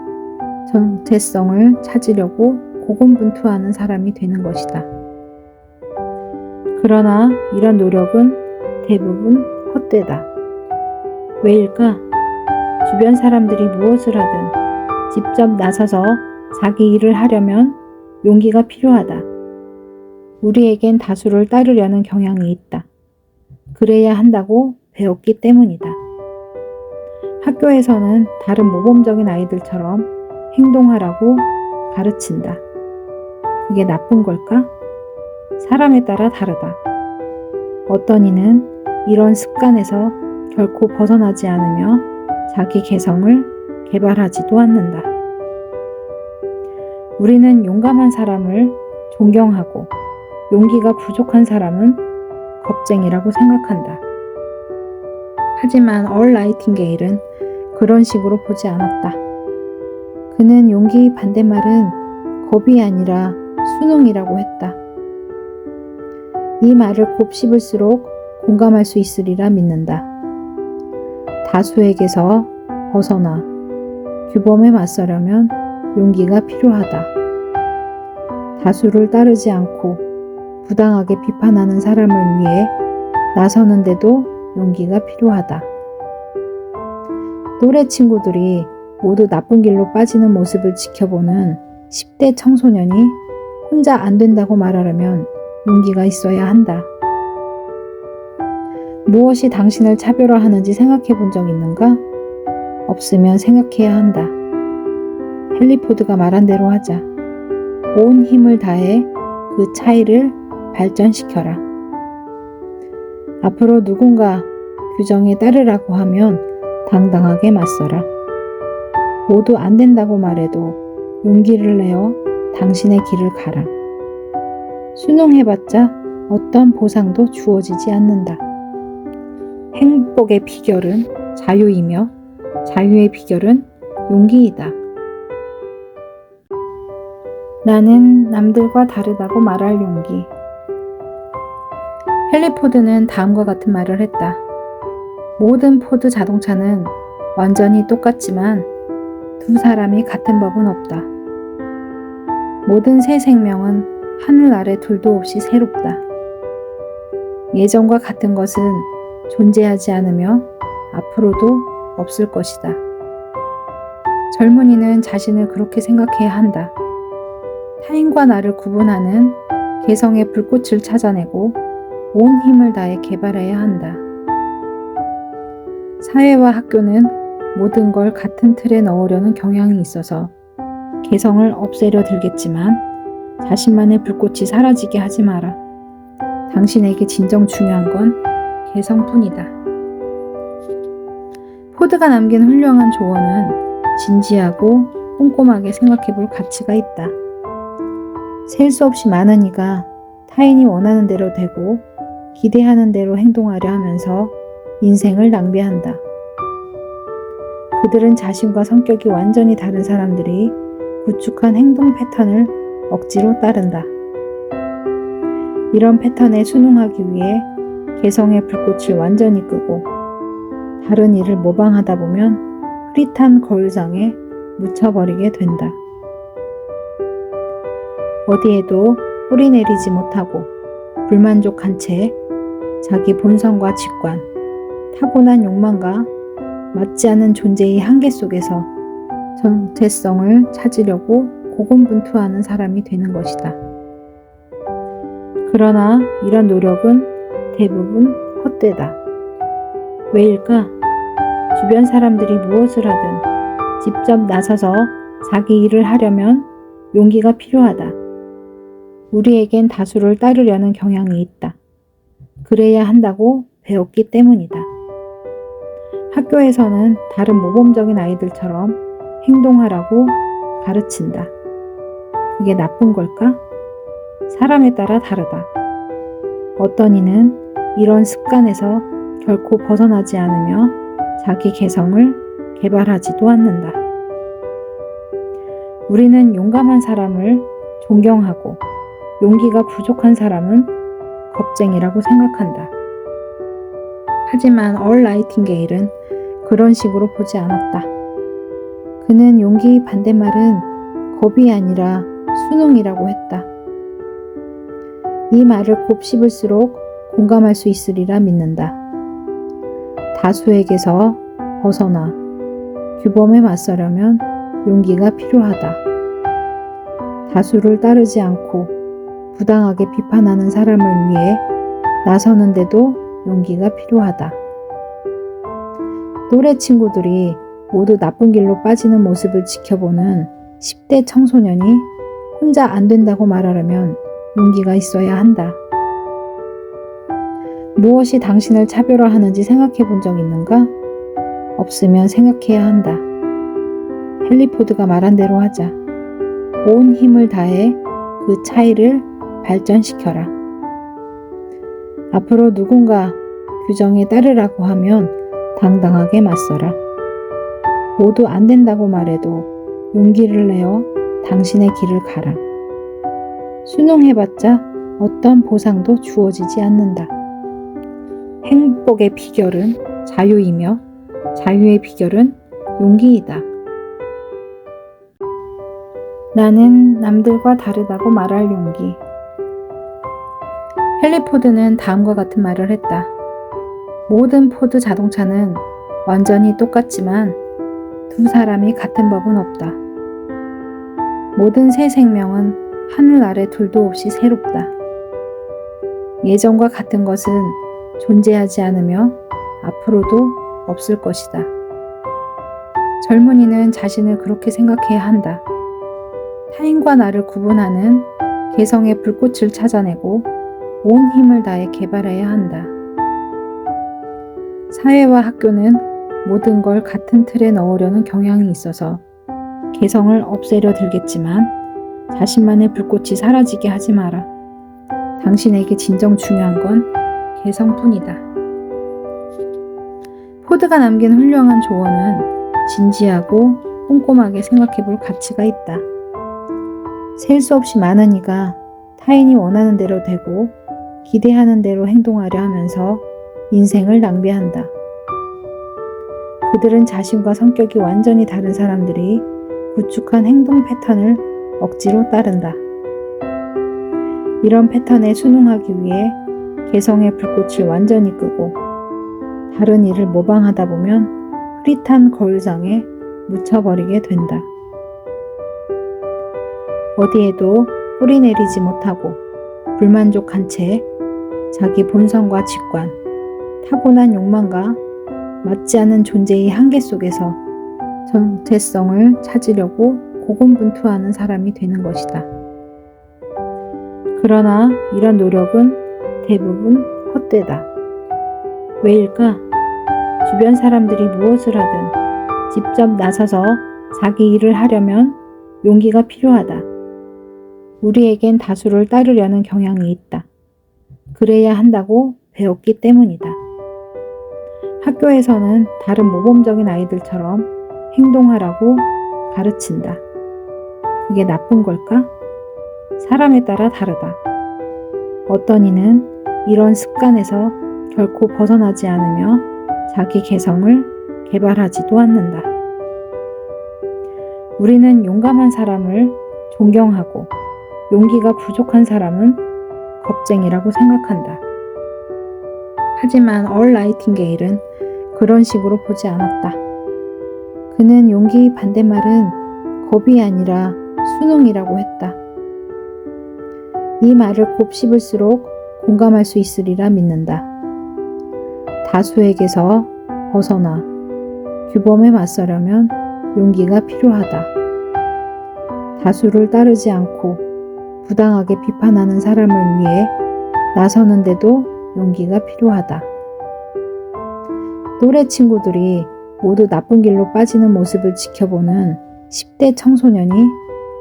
정체성을 찾으려고 고군분투하는 사람이 되는 것이다. 그러나 이런 노력은 대부분 헛되다. 왜일까? 주변 사람들이 무엇을 하든 직접 나서서 자기 일을 하려면 용기가 필요하다. 우리에겐 다수를 따르려는 경향이 있다. 그래야 한다고 배웠기 때문이다. 학교에서는 다른 모범적인 아이들처럼 행동하라고 가르친다. 그게 나쁜 걸까? 사람에 따라 다르다. 어떤 이는 이런 습관에서 결코 벗어나지 않으며 자기 개성을 개발하지도 않는다. 우리는 용감한 사람을 존경하고 용기가 부족한 사람은 겁쟁이라고 생각한다. 하지만 얼 나이팅게일은 그런 식으로 보지 않았다. 그는 용기 반대말은 겁이 아니라 순응이라고 했다. 이 말을 곱씹을수록 공감할 수 있으리라 믿는다. 다수에게서 벗어나 규범에 맞서려면 용기가 필요하다. 다수를 따르지 않고 부당하게 비판하는 사람을 위해 나서는데도 용기가 필요하다. 또래 친구들이 모두 나쁜 길로 빠지는 모습을 지켜보는 10대 청소년이 혼자 안 된다고 말하려면 용기가 있어야 한다. 무엇이 당신을 차별화하는지 생각해 본 적 있는가? 없으면 생각해야 한다. 헨리 포드가 말한 대로 하자. 온 힘을 다해 그 차이를 발전시켜라. 앞으로 누군가 규정에 따르라고 하면 당당하게 맞서라. 모두 안 된다고 말해도 용기를 내어 당신의 길을 가라. 순응해봤자 어떤 보상도 주어지지 않는다. 행복의 비결은 자유이며 자유의 비결은 용기이다. 나는 남들과 다르다고 말할 용기. 헨리 포드는 다음과 같은 말을 했다. 모든 포드 자동차는 완전히 똑같지만 두 사람이 같은 법은 없다. 모든 새 생명은 하늘 아래 둘도 없이 새롭다. 예전과 같은 것은 존재하지 않으며 앞으로도 없을 것이다. 젊은이는 자신을 그렇게 생각해야 한다. 타인과 나를 구분하는 개성의 불꽃을 찾아내고 온 힘을 다해 개발해야 한다. 사회와 학교는 모든 걸 같은 틀에 넣으려는 경향이 있어서 개성을 없애려 들겠지만 자신만의 불꽃이 사라지게 하지 마라. 당신에게 진정 중요한 건 개성뿐이다. 포드가 남긴 훌륭한 조언은 진지하고 꼼꼼하게 생각해 볼 가치가 있다. 셀 수 없이 많은 이가 타인이 원하는 대로 되고 기대하는 대로 행동하려 하면서 인생을 낭비한다. 그들은 자신과 성격이 완전히 다른 사람들이 구축한 행동 패턴을 억지로 따른다. 이런 패턴에 순응하기 위해 개성의 불꽃을 완전히 끄고 다른 일을 모방하다 보면 흐릿한 거울상에 묻혀버리게 된다. 어디에도 뿌리 내리지 못하고 불만족한 채 자기 본성과 직관, 타고난 욕망과 맞지 않는 존재의 한계 속에서 정체성을 찾으려고 고군분투하는 사람이 되는 것이다. 그러나 이런 노력은 대부분 헛되다. 왜일까? 주변 사람들이 무엇을 하든 직접 나서서 자기 일을 하려면 용기가 필요하다. 우리에겐 다수를 따르려는 경향이 있다. 그래야 한다고 배웠기 때문이다. 학교에서는 다른 모범적인 아이들처럼 행동하라고 가르친다. 그게 나쁜 걸까? 사람에 따라 다르다. 어떤 이는 이런 습관에서 결코 벗어나지 않으며 자기 개성을 개발하지도 않는다. 우리는 용감한 사람을 존경하고 용기가 부족한 사람은 겁쟁이라고 생각한다. 하지만 얼 나이팅게일은 그런 식으로 보지 않았다. 그는 용기의 반대말은 겁이 아니라 순응이라고 했다. 이 말을 곱씹을수록 공감할 수 있으리라 믿는다. 다수에게서 벗어나 규범에 맞서려면 용기가 필요하다. 다수를 따르지 않고 부당하게 비판하는 사람을 위해 나서는데도 용기가 필요하다. 또래 친구들이 모두 나쁜 길로 빠지는 모습을 지켜보는 10대 청소년이 혼자 안 된다고 말하려면 용기가 있어야 한다. 무엇이 당신을 차별화하는지 생각해 본 적 있는가? 없으면 생각해야 한다. 헨리 포드가 말한 대로 하자. 온 힘을 다해 그 차이를 발전시켜라. 앞으로 누군가 규정에 따르라고 하면 당당하게 맞서라. 모두 안 된다고 말해도 용기를 내어 당신의 길을 가라. 순응해봤자 어떤 보상도 주어지지 않는다. 행복의 비결은 자유이며 자유의 비결은 용기이다. 나는 남들과 다르다고 말할 용기. 헨리 포드는 다음과 같은 말을 했다. 모든 포드 자동차는 완전히 똑같지만 두 사람이 같은 법은 없다. 모든 새 생명은 하늘 아래 둘도 없이 새롭다. 예전과 같은 것은 존재하지 않으며 앞으로도 없을 것이다. 젊은이는 자신을 그렇게 생각해야 한다. 타인과 나를 구분하는 개성의 불꽃을 찾아내고 온 힘을 다해 개발해야 한다. 사회와 학교는 모든 걸 같은 틀에 넣으려는 경향이 있어서 개성을 없애려 들겠지만 자신만의 불꽃이 사라지게 하지 마라. 당신에게 진정 중요한 건 개성뿐이다. 포드가 남긴 훌륭한 조언은 진지하고 꼼꼼하게 생각해 볼 가치가 있다. 셀 수 없이 많은 이가 타인이 원하는 대로 되고 기대하는 대로 행동하려 하면서 인생을 낭비한다. 그들은 자신과 성격이 완전히 다른 사람들이 구축한 행동 패턴을 억지로 따른다. 이런 패턴에 순응하기 위해 개성의 불꽃을 완전히 끄고 다른 일을 모방하다 보면 흐릿한 거울상에 묻혀버리게 된다. 어디에도 뿌리 내리지 못하고 불만족한 채 자기 본성과 직관, 타고난 욕망과 맞지 않는 존재의 한계 속에서 정체성을 찾으려고 고군분투하는 사람이 되는 것이다. 그러나 이런 노력은 대부분 헛되다. 왜일까? 주변 사람들이 무엇을 하든 직접 나서서 자기 일을 하려면 용기가 필요하다. 우리에겐 다수를 따르려는 경향이 있다. 그래야 한다고 배웠기 때문이다. 학교에서는 다른 모범적인 아이들처럼 행동하라고 가르친다. 그게 나쁜 걸까? 사람에 따라 다르다. 어떤 이는 이런 습관에서 결코 벗어나지 않으며 자기 개성을 개발하지도 않는다. 우리는 용감한 사람을 존경하고 용기가 부족한 사람은 겁쟁이라고 생각한다. 하지만 얼 나이팅게일은 그런 식으로 보지 않았다. 그는 용기의 반대말은 겁이 아니라 순응이라고 했다. 이 말을 곱씹을수록 공감할 수 있으리라 믿는다. 다수에게서 벗어나 규범에 맞서려면 용기가 필요하다. 다수를 따르지 않고 부당하게 비판하는 사람을 위해 나서는데도 용기가 필요하다. 또래 친구들이 모두 나쁜 길로 빠지는 모습을 지켜보는 10대 청소년이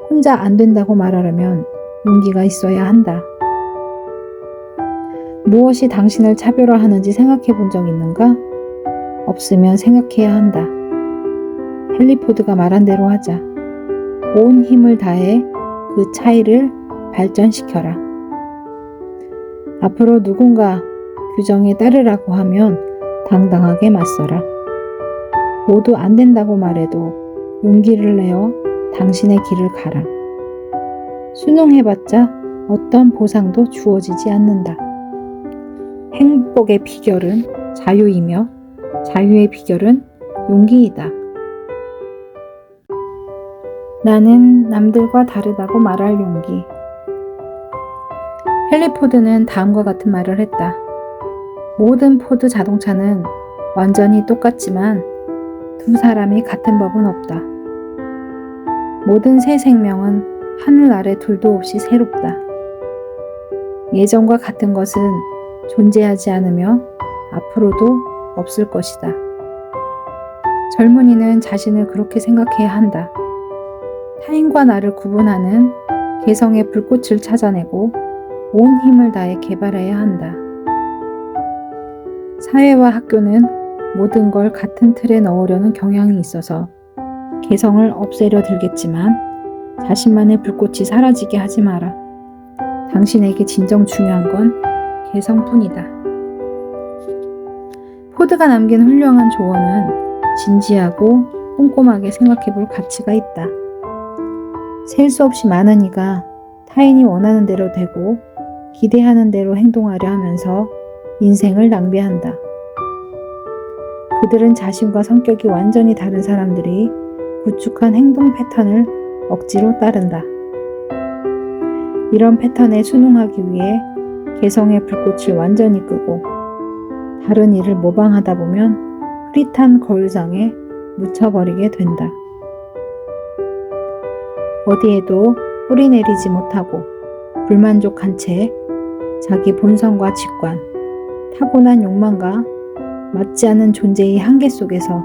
혼자 안 된다고 말하려면 용기가 있어야 한다. 무엇이 당신을 차별화하는지 생각해 본 적 있는가? 없으면 생각해야 한다. 헨리 포드가 말한 대로 하자. 온 힘을 다해 그 차이를 발전시켜라. 앞으로 누군가 규정에 따르라고 하면 당당하게 맞서라. 모두 안 된다고 말해도 용기를 내어 당신의 길을 가라. 순응해봤자 어떤 보상도 주어지지 않는다. 행복의 비결은 자유이며 자유의 비결은 용기이다. 나는 남들과 다르다고 말할 용기. 헨리 포드는 다음과 같은 말을 했다. 모든 포드 자동차는 완전히 똑같지만 두 사람이 같은 법은 없다. 모든 새 생명은 하늘 아래 둘도 없이 새롭다. 예전과 같은 것은 존재하지 않으며 앞으로도 없을 것이다. 젊은이는 자신을 그렇게 생각해야 한다. 타인과 나를 구분하는 개성의 불꽃을 찾아내고 온 힘을 다해 개발해야 한다. 사회와 학교는 모든 걸 같은 틀에 넣으려는 경향이 있어서 개성을 없애려 들겠지만 자신만의 불꽃이 사라지게 하지 마라. 당신에게 진정 중요한 건 개성뿐이다. 포드가 남긴 훌륭한 조언은 진지하고 꼼꼼하게 생각해 볼 가치가 있다. 셀 수 없이 많은 이가 타인이 원하는 대로 되고 기대하는 대로 행동하려 하면서 인생을 낭비한다. 그들은 자신과 성격이 완전히 다른 사람들이 구축한 행동 패턴을 억지로 따른다. 이런 패턴에 순응하기 위해 개성의 불꽃을 완전히 끄고 다른 일을 모방하다 보면 흐릿한 거울상에 묻혀버리게 된다. 어디에도 뿌리 내리지 못하고 불만족한 채 자기 본성과 직관, 타고난 욕망과 맞지 않는 존재의 한계 속에서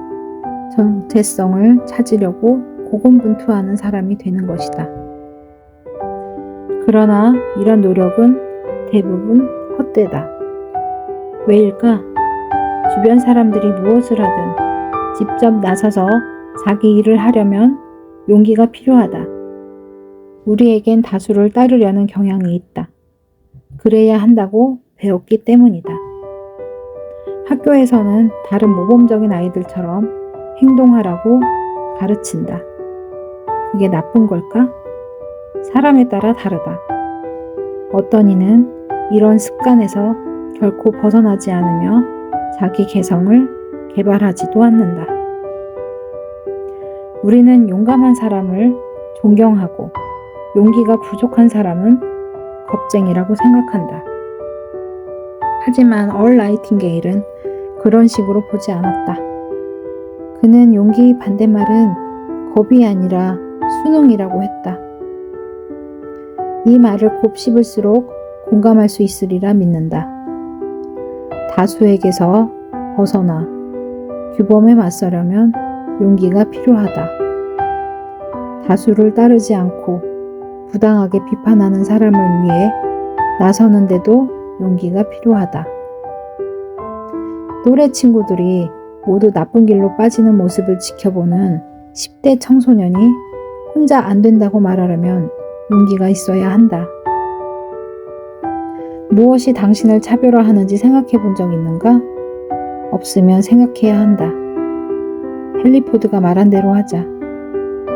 정체성을 찾으려고 고군분투하는 사람이 되는 것이다. 그러나 이런 노력은 대부분 헛되다. 왜일까? 주변 사람들이 무엇을 하든 직접 나서서 자기 일을 하려면 용기가 필요하다. 우리에겐 다수를 따르려는 경향이 있다. 그래야 한다고 배웠기 때문이다. 학교에서는 다른 모범적인 아이들처럼 행동하라고 가르친다. 그게 나쁜 걸까? 사람에 따라 다르다. 어떤 이는 이런 습관에서 결코 벗어나지 않으며 자기 개성을 개발하지도 않는다. 우리는 용감한 사람을 존경하고 용기가 부족한 사람은 겁쟁이라고 생각한다. 하지만 얼 나이팅게일은 그런 식으로 보지 않았다. 그는 용기의 반대말은 겁이 아니라 순응이라고 했다. 이 말을 곱씹을수록 공감할 수 있으리라 믿는다. 다수에게서 벗어나 규범에 맞서려면 용기가 필요하다. 다수를 따르지 않고 부당하게 비판하는 사람을 위해 나서는데도 용기가 필요하다. 또래 친구들이 모두 나쁜 길로 빠지는 모습을 지켜보는 10대 청소년이 혼자 안 된다고 말하려면 용기가 있어야 한다. 무엇이 당신을 차별화하는지 생각해 본 적 있는가? 없으면 생각해야 한다. 헨리 포드가 말한 대로 하자.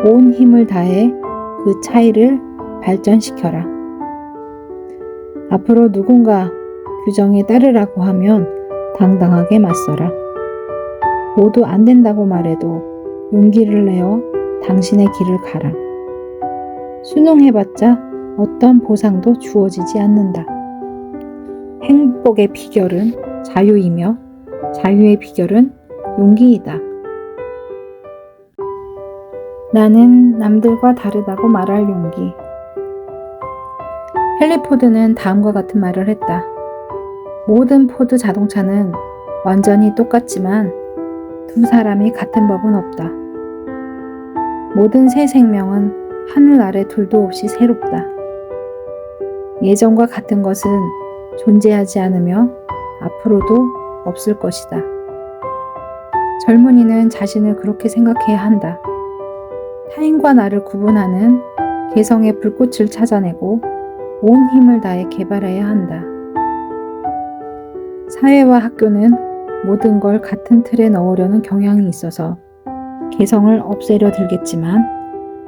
온 힘을 다해 그 차이를 발전시켜라. 앞으로 누군가 규정에 따르라고 하면 당당하게 맞서라. 모두 안 된다고 말해도 용기를 내어 당신의 길을 가라. 순응해봤자 어떤 보상도 주어지지 않는다. 행복의 비결은 자유이며 자유의 비결은 용기이다. 나는 남들과 다르다고 말할 용기. 헨리 포드는 다음과 같은 말을 했다. 모든 포드 자동차는 완전히 똑같지만 두 사람이 같은 법은 없다. 모든 새 생명은 하늘 아래 둘도 없이 새롭다. 예전과 같은 것은 존재하지 않으며 앞으로도 없을 것이다. 젊은이는 자신을 그렇게 생각해야 한다. 타인과 나를 구분하는 개성의 불꽃을 찾아내고 온 힘을 다해 개발해야 한다. 사회와 학교는 모든 걸 같은 틀에 넣으려는 경향이 있어서 개성을 없애려 들겠지만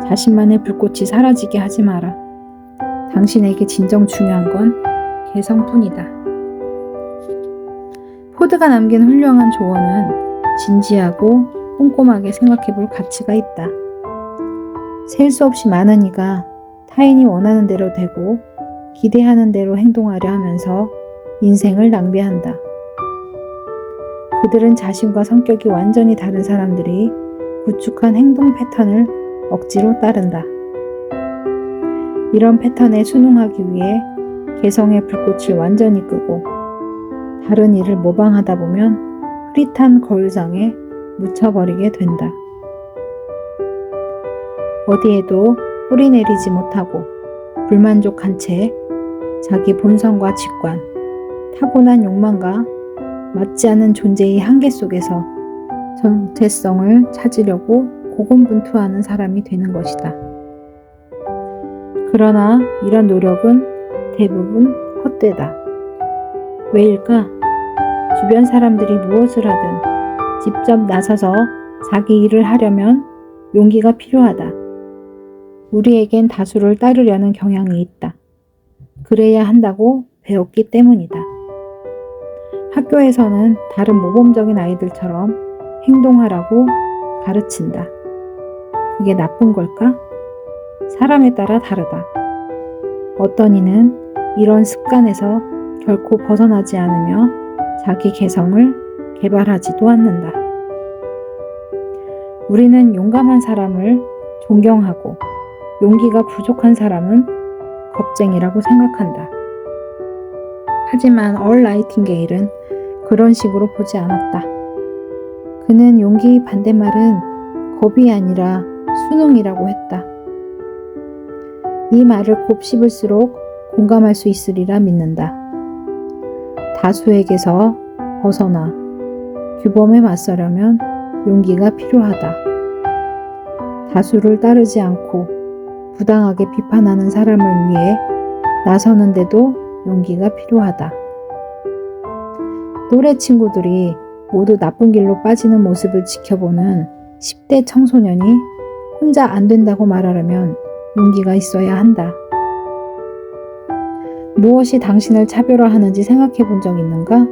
자신만의 불꽃이 사라지게 하지 마라. 당신에게 진정 중요한 건 개성뿐이다. 포드가 남긴 훌륭한 조언은 진지하고 꼼꼼하게 생각해 볼 가치가 있다. 셀 수 없이 많은 이가 타인이 원하는 대로 되고 기대하는 대로 행동하려 하면서 인생을 낭비한다. 그들은 자신과 성격이 완전히 다른 사람들이 구축한 행동 패턴을 억지로 따른다. 이런 패턴에 순응하기 위해 개성의 불꽃을 완전히 끄고 다른 일을 모방하다 보면 흐릿한 거울상에 묻혀버리게 된다. 어디에도 뿌리 내리지 못하고 불만족한 채 자기 본성과 직관, 타고난 욕망과 맞지 않는 존재의 한계 속에서 정체성을 찾으려고 고군분투하는 사람이 되는 것이다. 그러나 이런 노력은 대부분 헛되다. 왜일까? 주변 사람들이 무엇을 하든 직접 나서서 자기 일을 하려면 용기가 필요하다. 우리에겐 다수를 따르려는 경향이 있다. 그래야 한다고 배웠기 때문이다. 학교에서는 다른 모범적인 아이들처럼 행동하라고 가르친다. 그게 나쁜 걸까? 사람에 따라 다르다. 어떤 이는 이런 습관에서 결코 벗어나지 않으며 자기 개성을 개발하지도 않는다. 우리는 용감한 사람을 존경하고 용기가 부족한 사람은 겁쟁이라고 생각한다. 하지만 얼 나이팅게일은 그런 식으로 보지 않았다. 그는 용기 반대말은 겁이 아니라 순응이라고 했다. 이 말을 곱씹을수록 공감할 수 있으리라 믿는다. 다수에게서 벗어나 규범에 맞서려면 용기가 필요하다. 다수를 따르지 않고 부당하게 비판하는 사람을 위해 나서는데도 용기가 필요하다. 또래 친구들이 모두 나쁜 길로 빠지는 모습을 지켜보는 10대 청소년이 혼자 안 된다고 말하려면 용기가 있어야 한다. 무엇이 당신을 차별화하는지 생각해 본 적 있는가?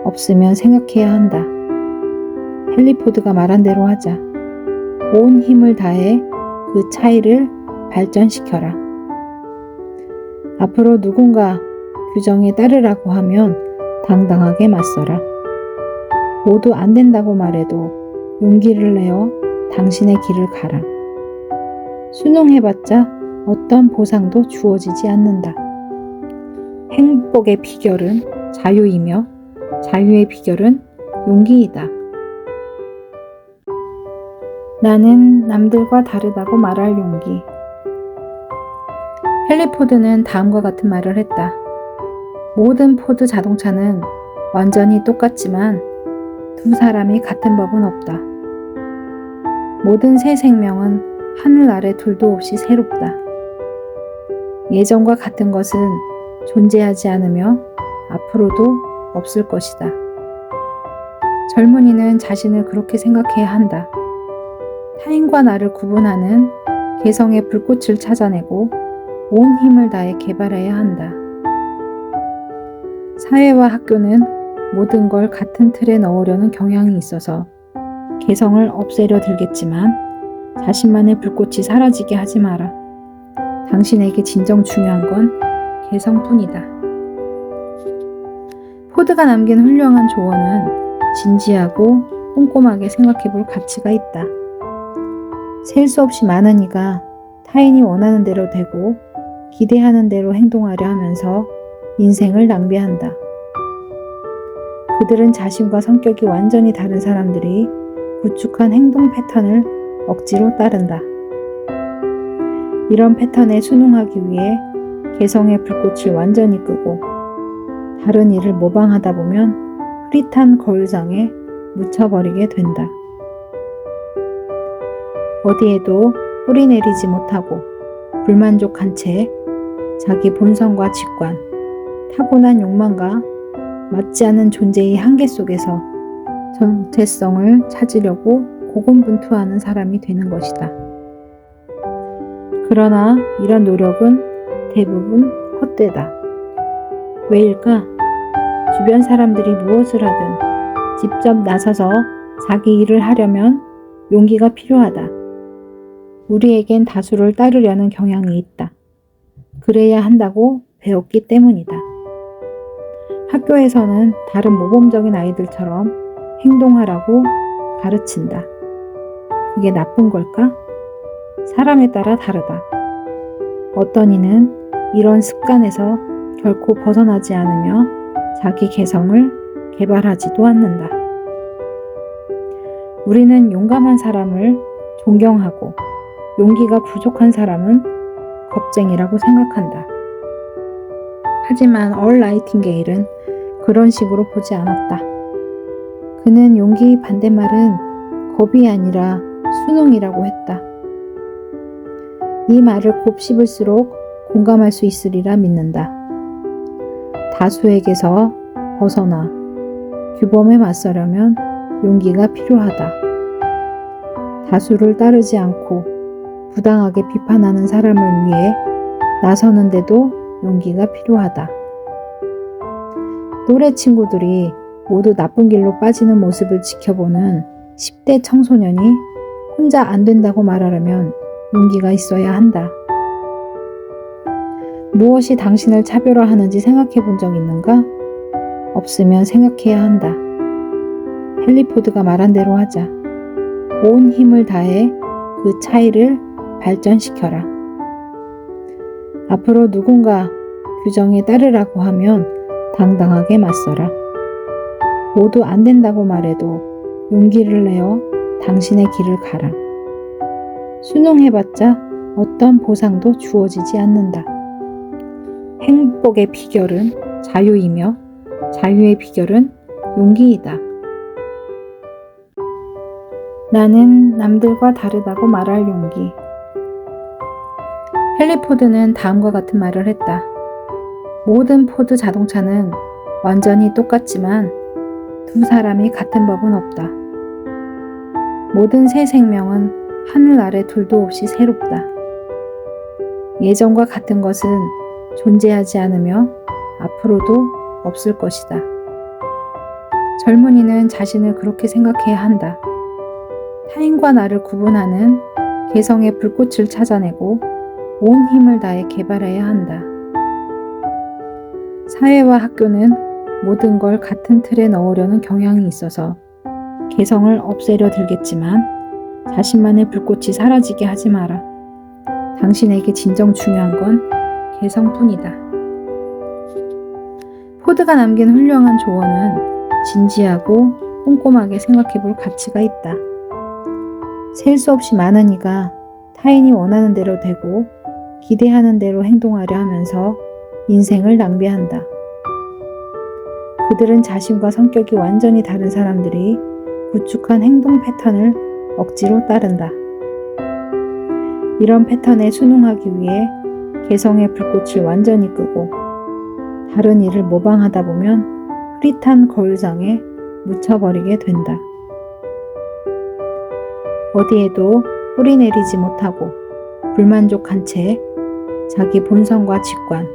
없으면 생각해야 한다. 헨리 포드가 말한 대로 하자. 온 힘을 다해 그 차이를 발전시켜라. 앞으로 누군가 규정에 따르라고 하면 당당하게 맞서라. 모두 안 된다고 말해도 용기를 내어 당신의 길을 가라. 순응해봤자 어떤 보상도 주어지지 않는다. 행복의 비결은 자유이며 자유의 비결은 용기이다. 나는 남들과 다르다고 말할 용기. 헨리 포드는 다음과 같은 말을 했다. 모든 포드 자동차는 완전히 똑같지만 두 사람이 같은 법은 없다. 모든 새 생명은 하늘 아래 둘도 없이 새롭다. 예전과 같은 것은 존재하지 않으며 앞으로도 없을 것이다. 젊은이는 자신을 그렇게 생각해야 한다. 타인과 나를 구분하는 개성의 불꽃을 찾아내고 온 힘을 다해 개발해야 한다. 사회와 학교는 모든 걸 같은 틀에 넣으려는 경향이 있어서 개성을 없애려 들겠지만 자신만의 불꽃이 사라지게 하지 마라. 당신에게 진정 중요한 건 개성뿐이다. 포드가 남긴 훌륭한 조언은 진지하고 꼼꼼하게 생각해 볼 가치가 있다. 셀 수 없이 많은 이가 타인이 원하는 대로 되고 기대하는 대로 행동하려 하면서 인생을 낭비한다. 그들은 자신과 성격이 완전히 다른 사람들이 구축한 행동 패턴을 억지로 따른다. 이런 패턴에 순응하기 위해 개성의 불꽃을 완전히 끄고 다른 일을 모방하다 보면 흐릿한 거울상에 묻혀버리게 된다. 어디에도 뿌리 내리지 못하고 불만족한 채 자기 본성과 직관, 타고난 욕망과 맞지 않는 존재의 한계 속에서 정체성을 찾으려고 고군분투하는 사람이 되는 것이다. 그러나 이런 노력은 대부분 헛되다. 왜일까? 주변 사람들이 무엇을 하든 직접 나서서 자기 일을 하려면 용기가 필요하다. 우리에겐 다수를 따르려는 경향이 있다. 그래야 한다고 배웠기 때문이다. 학교에서는 다른 모범적인 아이들처럼 행동하라고 가르친다. 그게 나쁜 걸까? 사람에 따라 다르다. 어떤 이는 이런 습관에서 결코 벗어나지 않으며 자기 개성을 개발하지도 않는다. 우리는 용감한 사람을 존경하고 용기가 부족한 사람은 겁쟁이라고 생각한다. 하지만 얼 나이팅게일은 그런 식으로 보지 않았다. 그는 용기 반대말은 겁이 아니라 순응이라고 했다. 이 말을 곱씹을수록 공감할 수 있으리라 믿는다. 다수에게서 벗어나 규범에 맞서려면 용기가 필요하다. 다수를 따르지 않고 부당하게 비판하는 사람을 위해 나서는데도 용기가 필요하다. 또래 친구들이 모두 나쁜 길로 빠지는 모습을 지켜보는 10대 청소년이 혼자 안 된다고 말하려면 용기가 있어야 한다. 무엇이 당신을 차별화하는지 생각해 본 적 있는가? 없으면 생각해야 한다. 헨리 포드가 말한 대로 하자. 온 힘을 다해 그 차이를 발전시켜라. 앞으로 누군가 규정에 따르라고 하면 당당하게 맞서라. 모두 안 된다고 말해도 용기를 내어 당신의 길을 가라. 순응해봤자 어떤 보상도 주어지지 않는다. 행복의 비결은 자유이며 자유의 비결은 용기이다. 나는 남들과 다르다고 말할 용기. 헨리 포드는 다음과 같은 말을 했다. 모든 포드 자동차는 완전히 똑같지만 두 사람이 같은 법은 없다. 모든 새 생명은 하늘 아래 둘도 없이 새롭다. 예전과 같은 것은 존재하지 않으며 앞으로도 없을 것이다. 젊은이는 자신을 그렇게 생각해야 한다. 타인과 나를 구분하는 개성의 불꽃을 찾아내고 온 힘을 다해 개발해야 한다. 사회와 학교는 모든 걸 같은 틀에 넣으려는 경향이 있어서 개성을 없애려 들겠지만 자신만의 불꽃이 사라지게 하지 마라. 당신에게 진정 중요한 건 개성뿐이다. 포드가 남긴 훌륭한 조언은 진지하고 꼼꼼하게 생각해 볼 가치가 있다. 셀 수 없이 많은 이가 타인이 원하는 대로 되고 기대하는 대로 행동하려 하면서 인생을 낭비한다. 그들은 자신과 성격이 완전히 다른 사람들이 구축한 행동 패턴을 억지로 따른다. 이런 패턴에 순응하기 위해 개성의 불꽃을 완전히 끄고 다른 일을 모방하다 보면 흐릿한 거울상에 묻혀버리게 된다. 어디에도 뿌리 내리지 못하고 불만족한 채 자기 본성과 직관,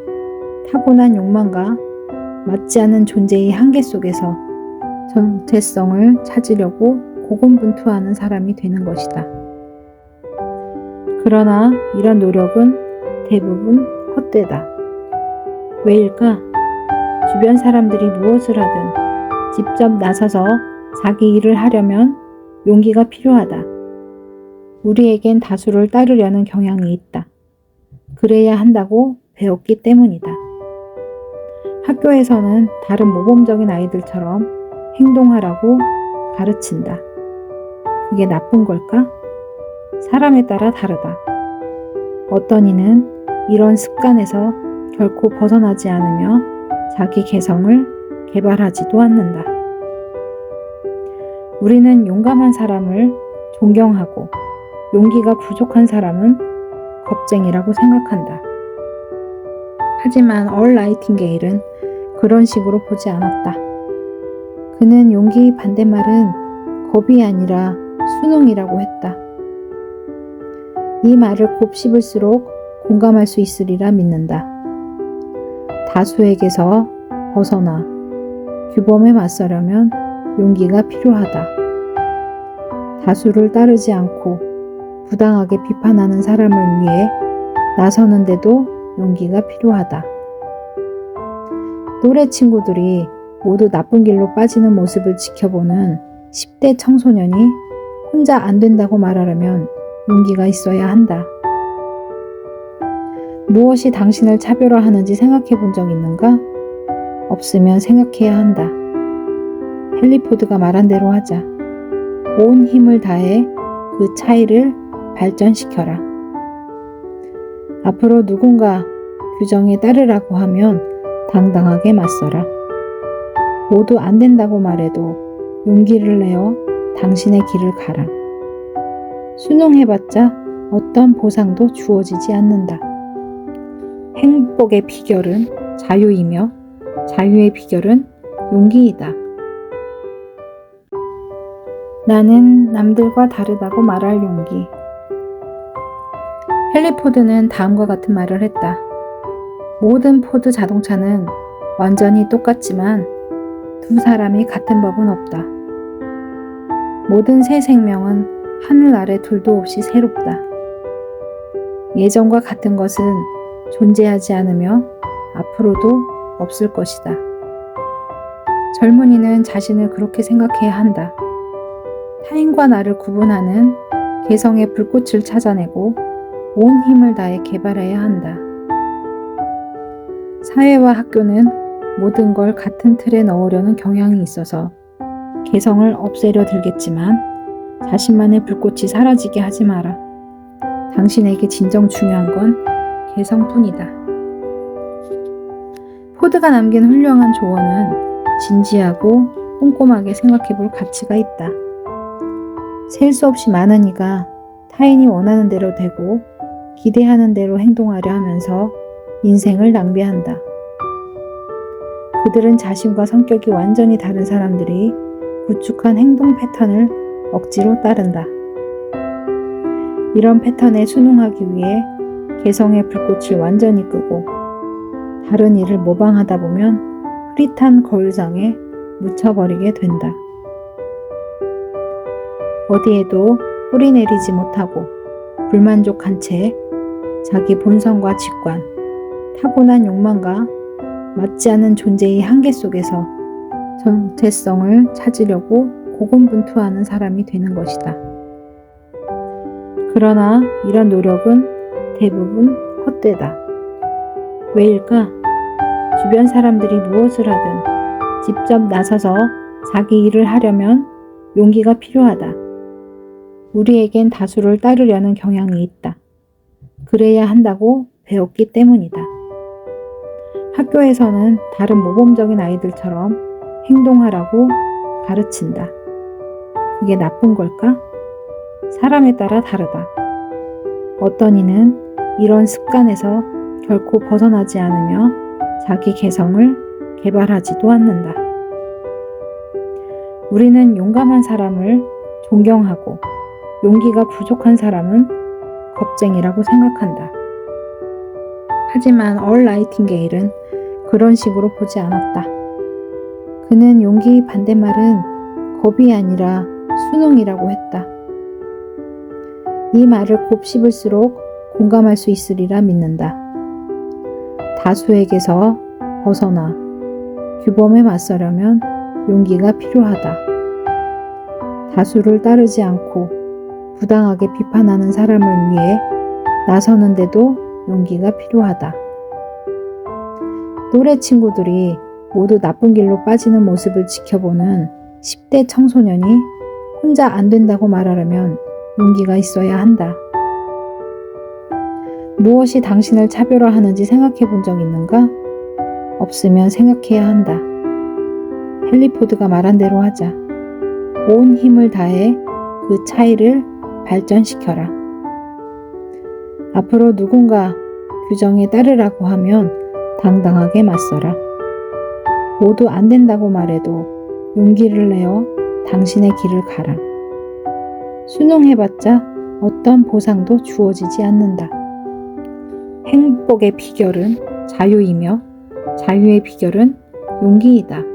타고난 욕망과 맞지 않는 존재의 한계 속에서 정체성을 찾으려고 고군분투하는 사람이 되는 것이다. 그러나 이런 노력은 대부분 헛되다. 왜일까? 주변 사람들이 무엇을 하든 직접 나서서 자기 일을 하려면 용기가 필요하다. 우리에겐 다수를 따르려는 경향이 있다. 그래야 한다고 배웠기 때문이다. 학교에서는 다른 모범적인 아이들처럼 행동하라고 가르친다. 그게 나쁜 걸까? 사람에 따라 다르다. 어떤 이는 이런 습관에서 결코 벗어나지 않으며 자기 개성을 개발하지도 않는다. 우리는 용감한 사람을 존경하고 용기가 부족한 사람은 겁쟁이라고 생각한다. 하지만 얼 나이팅게일은 그런 식으로 보지 않았다. 그는 용기의 반대말은 겁이 아니라 순응이라고 했다. 이 말을 곱씹을수록 공감할 수 있으리라 믿는다. 다수에게서 벗어나 규범에 맞서려면 용기가 필요하다. 다수를 따르지 않고 부당하게 비판하는 사람을 위해 나서는데도 용기가 필요하다. 또래 친구들이 모두 나쁜 길로 빠지는 모습을 지켜보는 10대 청소년이 혼자 안 된다고 말하려면 용기가 있어야 한다. 무엇이 당신을 차별화하는지 생각해 본 적 있는가? 없으면 생각해야 한다. 헨리 포드가 말한 대로 하자. 온 힘을 다해 그 차이를 발전시켜라. 앞으로 누군가 규정에 따르라고 하면 당당하게 맞서라. 모두 안 된다고 말해도 용기를 내어 당신의 길을 가라. 순응해봤자 어떤 보상도 주어지지 않는다. 행복의 비결은 자유이며 자유의 비결은 용기이다. 나는 남들과 다르다고 말할 용기. 헨리 포드는 다음과 같은 말을 했다. 모든 포드 자동차는 완전히 똑같지만 두 사람이 같은 법은 없다. 모든 새 생명은 하늘 아래 둘도 없이 새롭다. 예전과 같은 것은 존재하지 않으며 앞으로도 없을 것이다. 젊은이는 자신을 그렇게 생각해야 한다. 타인과 나를 구분하는 개성의 불꽃을 찾아내고 온 힘을 다해 개발해야 한다. 사회와 학교는 모든 걸 같은 틀에 넣으려는 경향이 있어서 개성을 없애려 들겠지만 자신만의 불꽃이 사라지게 하지 마라. 당신에게 진정 중요한 건 개성뿐이다. 포드가 남긴 훌륭한 조언은 진지하고 꼼꼼하게 생각해 볼 가치가 있다. 셀 수 없이 많은 이가 타인이 원하는 대로 되고 기대하는 대로 행동하려 하면서 인생을 낭비한다. 그들은 자신과 성격이 완전히 다른 사람들이 구축한 행동 패턴을 억지로 따른다. 이런 패턴에 순응하기 위해 개성의 불꽃을 완전히 끄고 다른 일을 모방하다 보면 흐릿한 거울상에 묻혀버리게 된다. 어디에도 뿌리 내리지 못하고 불만족한 채 자기 본성과 직관, 타고난 욕망과 맞지 않는 존재의 한계 속에서 정체성을 찾으려고 고군분투하는 사람이 되는 것이다. 그러나 이런 노력은 대부분 헛되다. 왜일까? 주변 사람들이 무엇을 하든 직접 나서서 자기 일을 하려면 용기가 필요하다. 우리에겐 다수를 따르려는 경향이 있다. 그래야 한다고 배웠기 때문이다. 학교에서는 다른 모범적인 아이들처럼 행동하라고 가르친다. 그게 나쁜 걸까? 사람에 따라 다르다. 어떤 이는 이런 습관에서 결코 벗어나지 않으며 자기 개성을 개발하지도 않는다. 우리는 용감한 사람을 존경하고 용기가 부족한 사람은 겁쟁이라고 생각한다. 하지만 얼 나이팅게일은 그런 식으로 보지 않았다. 그는 용기의 반대말은 겁이 아니라 순응이라고 했다. 이 말을 곱씹을수록 공감할 수 있으리라 믿는다. 다수에게서 벗어나 규범에 맞서려면 용기가 필요하다. 다수를 따르지 않고 부당하게 비판하는 사람을 위해 나서는데도 용기가 필요하다. 또래 친구들이 모두 나쁜 길로 빠지는 모습을 지켜보는 10대 청소년이 혼자 안 된다고 말하려면 용기가 있어야 한다. 무엇이 당신을 차별화하는지 생각해 본 적 있는가? 없으면 생각해야 한다. 헨리 포드가 말한 대로 하자. 온 힘을 다해 그 차이를 발전시켜라. 앞으로 누군가 규정에 따르라고 하면 당당하게 맞서라. 모두 안 된다고 말해도 용기를 내어 당신의 길을 가라. 순응해봤자 어떤 보상도 주어지지 않는다. 행복의 비결은 자유이며 자유의 비결은 용기이다.